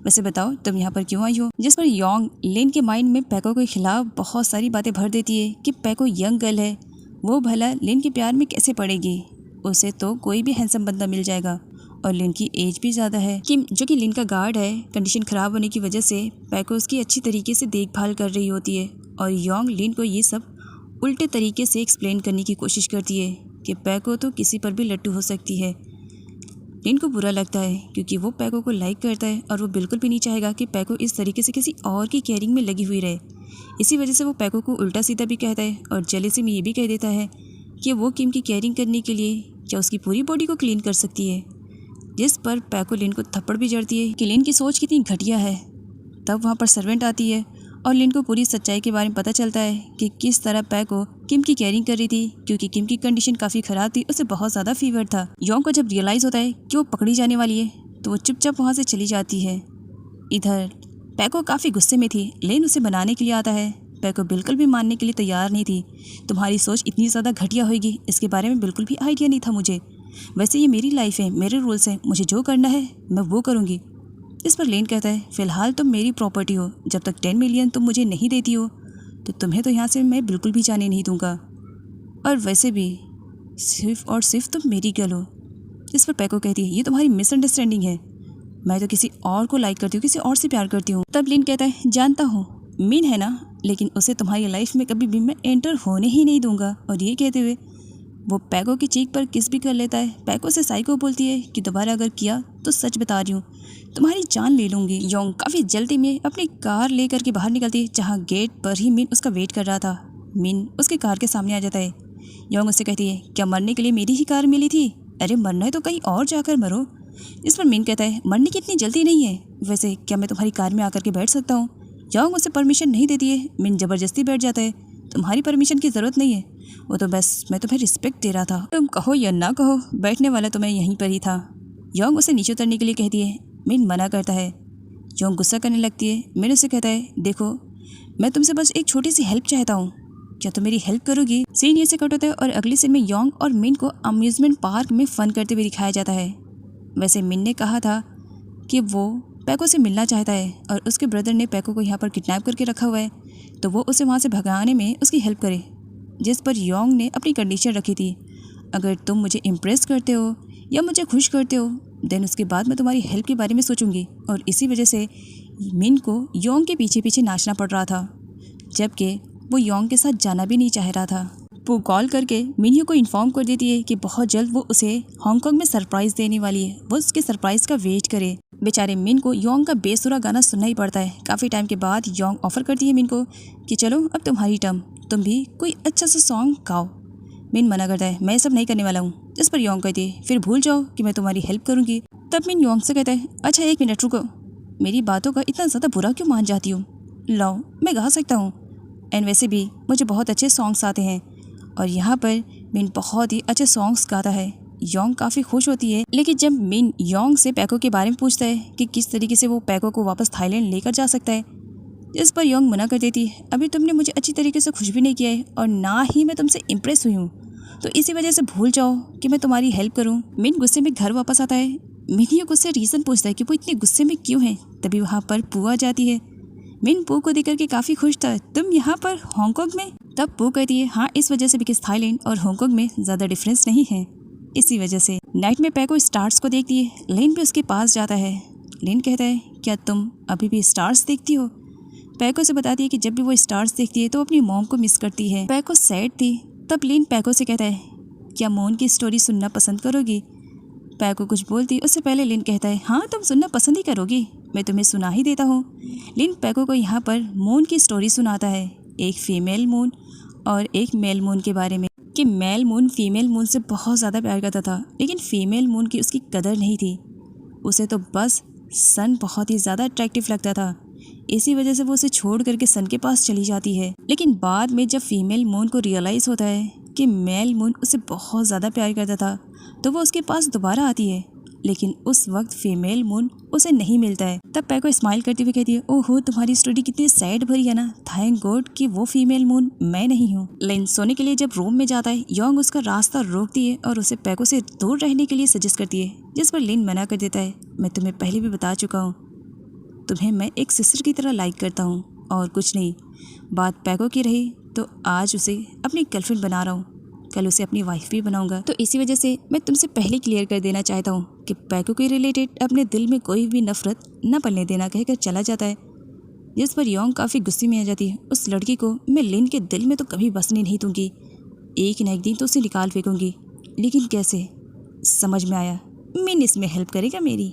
वैसे बताओ तुम यहाँ पर क्यों आई हो। जिस पर योंग लिन के माइंड में पैको के खिलाफ बहुत सारी बातें भर देती है कि पैको यंग गर्ल है, वो भला लिन के प्यार में कैसे पड़ेगी, उसे तो कोई भी हैंडसम बंदा मिल जाएगा और लिन की एज भी ज़्यादा है किम जो कि लिन का गार्ड है। कंडीशन ख़राब होने की वजह से पैको उसकी अच्छी तरीके से देखभाल कर रही होती है और योंग लिन को ये सब उल्टे तरीके से एक्सप्लेन करने की कोशिश करती है कि पैको तो किसी पर भी लट्टू हो सकती है। लिन को बुरा लगता है क्योंकि वो पैको को लाइक करता है और वो बिल्कुल भी नहीं चाहेगा कि पैको इस तरीके से किसी और की केयरिंग में लगी हुई रहे। इसी वजह से वो पैको को उल्टा सीधा भी कहता है और जेलसी में ये भी कह देता है कि वो किम की केयरिंग करने के लिए क्या उसकी पूरी बॉडी को क्लीन कर सकती है। जिस पर पैको लिन को थप्पड़ भी जड़ती है कि लिन की सोच कितनी घटिया है। तब वहाँ पर सर्वेंट आती है और लिन को पूरी सच्चाई के बारे में पता चलता है कि किस तरह पैको किम की केयरिंग कर रही थी, क्योंकि किम की कंडीशन काफ़ी ख़राब थी, उसे बहुत ज़्यादा फीवर था। योंग को जब रियलाइज़ होता है कि वो पकड़ी जाने वाली है तो वो चुपचाप वहाँ से चली जाती है। इधर पैको काफ़ी गुस्से में थी, लिन उसे बनाने के लिए आता है। पैको बिल्कुल भी मानने के लिए तैयार नहीं थी। तुम्हारी सोच इतनी ज़्यादा घटिया होगी इसके बारे में बिल्कुल भी आइडिया नहीं था मुझे, वैसे ये मेरी लाइफ है, मेरे रूल्स हैं, मुझे जो करना है मैं वो करूँगी। इस पर लिन कहता है फ़िलहाल तुम मेरी प्रॉपर्टी हो, जब तक 10 मिलियन तुम मुझे नहीं देती हो तो तुम्हें तो यहाँ से मैं बिल्कुल भी जाने नहीं दूंगा, और वैसे भी सिर्फ और सिर्फ तुम मेरी गर्ल हो। इस पर पैको कहती है ये तुम्हारी मिसअंडरस्टैंडिंग है, मैं तो किसी और को लाइक करती हूँ, किसी और से प्यार करती हूँ। तब लिन कहता है जानता हूँ मीन है ना, लेकिन उसे तुम्हारी लाइफ में कभी भी मैं एंटर होने ही नहीं दूंगा। और ये कहते हुए वो पैको की चीख पर किस भी कर लेता है। पैको से साइको बोलती है कि दोबारा अगर किया तो सच बता रही हूँ तुम्हारी जान ले लूँगी। योंग काफ़ी जल्दी में अपनी कार लेकर के बाहर निकलती है, जहाँ गेट पर ही मिन उसका वेट कर रहा था। मिन उसके कार के सामने आ जाता है। योंग उससे कहती है क्या मरने के लिए मेरी ही कार मिली थी, अरे मरना है तो कहीं और जाकर मरो। इस पर मिन कहता है मरने की इतनी जल्दी नहीं है, वैसे क्या मैं तुम्हारी कार में आकर के बैठ सकता हूँ। योंग उसे परमिशन नहीं देती है। मिन ज़बरदस्ती बैठ जाता है। तुम्हारी परमिशन की ज़रूरत नहीं है, वो तो बस मैं तुम्हें रिस्पेक्ट दे रहा था, तुम कहो या ना कहो बैठने वाला तो मैं यहीं पर ही था। योंग उसे नीचे उतरने के लिए कहती है। मिन मना करता है। योंग गुस्सा करने लगती है। मिन उसे कहता है देखो मैं तुमसे बस एक छोटी सी हेल्प चाहता हूँ, क्या तुम मेरी हेल्प करोगी। सीन ये से कट होता है और अगली सीन में योंग और मिन को अम्यूजमेंट पार्क में फ़न करते हुए दिखाया जाता है। वैसे मिन ने कहा था कि वो पैको से मिलना चाहता है और उसके ब्रदर ने पैको को यहाँ पर किडनैप करके रखा हुआ है, तो वो उसे वहाँ से भगाने में उसकी हेल्प करे। जिस पर योंग ने अपनी कंडीशन रखी थी, अगर तुम मुझे इम्प्रेस करते हो या मुझे खुश करते हो देन उसके बाद मैं तुम्हारी हेल्प के बारे में सोचूंगी। और इसी वजह से मिन को योंग के पीछे पीछे नाचना पड़ रहा था, जबकि वो योंग के साथ जाना भी नहीं चाह रहा था। वो कॉल करके मिनियो को इन्फॉर्म कर देती है कि बहुत जल्द वो उसे हांगकांग में सरप्राइज़ देने वाली है, वो उसके सरप्राइज़ का वेट करे। बेचारे मिन को योंग का बेसुरा गाना सुनना ही पड़ता है। काफ़ी टाइम के बाद योंग ऑफर करती है मिन को कि चलो अब तुम्हारी टर्म, तुम भी कोई अच्छा सा सॉन्ग गाओ। मिन मना करता है, मैं सब नहीं करने वाला हूँ। जिस पर योंग कहती है, फिर भूल जाओ कि मैं तुम्हारी हेल्प करूँगी। तब मिन योंग से कहता है, अच्छा 1 मिनट रुको, मेरी बातों का इतना ज़्यादा बुरा क्यों मान जाती हूँ? लाओ, मैं गा सकता हूँ, एंड वैसे भी मुझे बहुत अच्छे सॉन्ग्स आते हैं। और यहाँ पर मिन बहुत ही अच्छे सॉन्ग्स गाता है। योंग काफ़ी खुश होती है, लेकिन जब मिन योंग से पैको के बारे में पूछता है कि किस तरीके से वो पैको को वापस थाईलैंड लेकर जा सकता है, जिस पर योंग मना कर देती है, अभी तुमने मुझे अच्छी तरीके से खुश भी नहीं किया है और ना ही मैं तुमसे इम्प्रेस हुई हूँ, तो इसी वजह से भूल जाओ कि मैं तुम्हारी हेल्प करूँ। मिन गुस्से में घर वापस आता है। मिन ये गुस्से रीज़न पूछता है कि वो इतने गुस्से में क्यों है। तभी वहाँ पर पू आ जाती है। मिन पू को देखकर के काफ़ी खुश था। तुम यहाँ पर हांगकांग में? तब पू कहती है, हाँ इस वजह से बिकॉज थाईलैंड और हांगकांग में ज़्यादा डिफरेंस नहीं है, इसी वजह से। नाइट में पैको स्टार्स को देखती है। लिन भी उसके पास जाता है। लिन कहता है, क्या तुम अभी भी स्टार्स देखती हो? पैको से बताती है कि जब भी वो स्टार्स देखती है तो अपनी मॉम को मिस करती है। पैको सैड थी। तब लिन पैको से कहता है, क्या मून की स्टोरी सुनना पसंद करोगी? पैको कुछ बोलती उससे पहले लिन कहता है, हाँ तुम सुनना पसंद ही करोगी, मैं तुम्हें सुना ही देता हूँ। लिन पैको को यहाँ पर मून की स्टोरी सुनाता है, एक फीमेल मून और एक मेल मून के बारे में, कि मेल मून फीमेल मून से बहुत ज़्यादा प्यार करता था, लेकिन फीमेल मून की उसकी कदर नहीं थी। उसे तो बस सन बहुत ही ज़्यादा अट्रैक्टिव लगता था, इसी वजह से वो उसे छोड़ करके सन के पास चली जाती है। लेकिन बाद में जब फीमेल मून को रियलाइज़ होता है कि मेल मून उसे बहुत ज़्यादा प्यार करता था, तो वो उसके पास दोबारा आती है, लेकिन उस वक्त फीमेल मून उसे नहीं मिलता है। तब पैको स्माइल करती हुई कहती है, ओहो तुम्हारी स्टोरी कितनी सैड भरी है ना, थैंक गॉड कि वो फीमेल मून मैं नहीं हूँ। लिन सोने के लिए जब रूम में जाता है, योंग उसका रास्ता रोकती है और उसे पैको से दूर रहने के लिए सजेस्ट करती है, जिस पर लिन मना कर देता है, मैं तुम्हें पहले भी बता चुका हूँ, तुम्हें मैं एक सिस्टर की तरह लाइक करता हूँ और कुछ नहीं। बात पैको की रही तो आज उसे अपनी गर्लफ्रेंड बना रहा हूँ, कल उसे अपनी वाइफ भी बनाऊंगा। तो इसी वजह से मैं तुमसे पहले क्लियर कर देना चाहता हूँ कि पैको के रिलेटेड अपने दिल में कोई भी नफरत न पलने देना, कहकर चला जाता है। जिस पर योंग काफ़ी गुस्से में आ जाती है। उस लड़की को मैं लिन के दिल में तो कभी बसने नहीं दूंगी, एक न एक दिन तो उसे निकाल फेंकूंगी, लेकिन कैसे? समझ में आया, मिन इसमें हेल्प करेगा मेरी।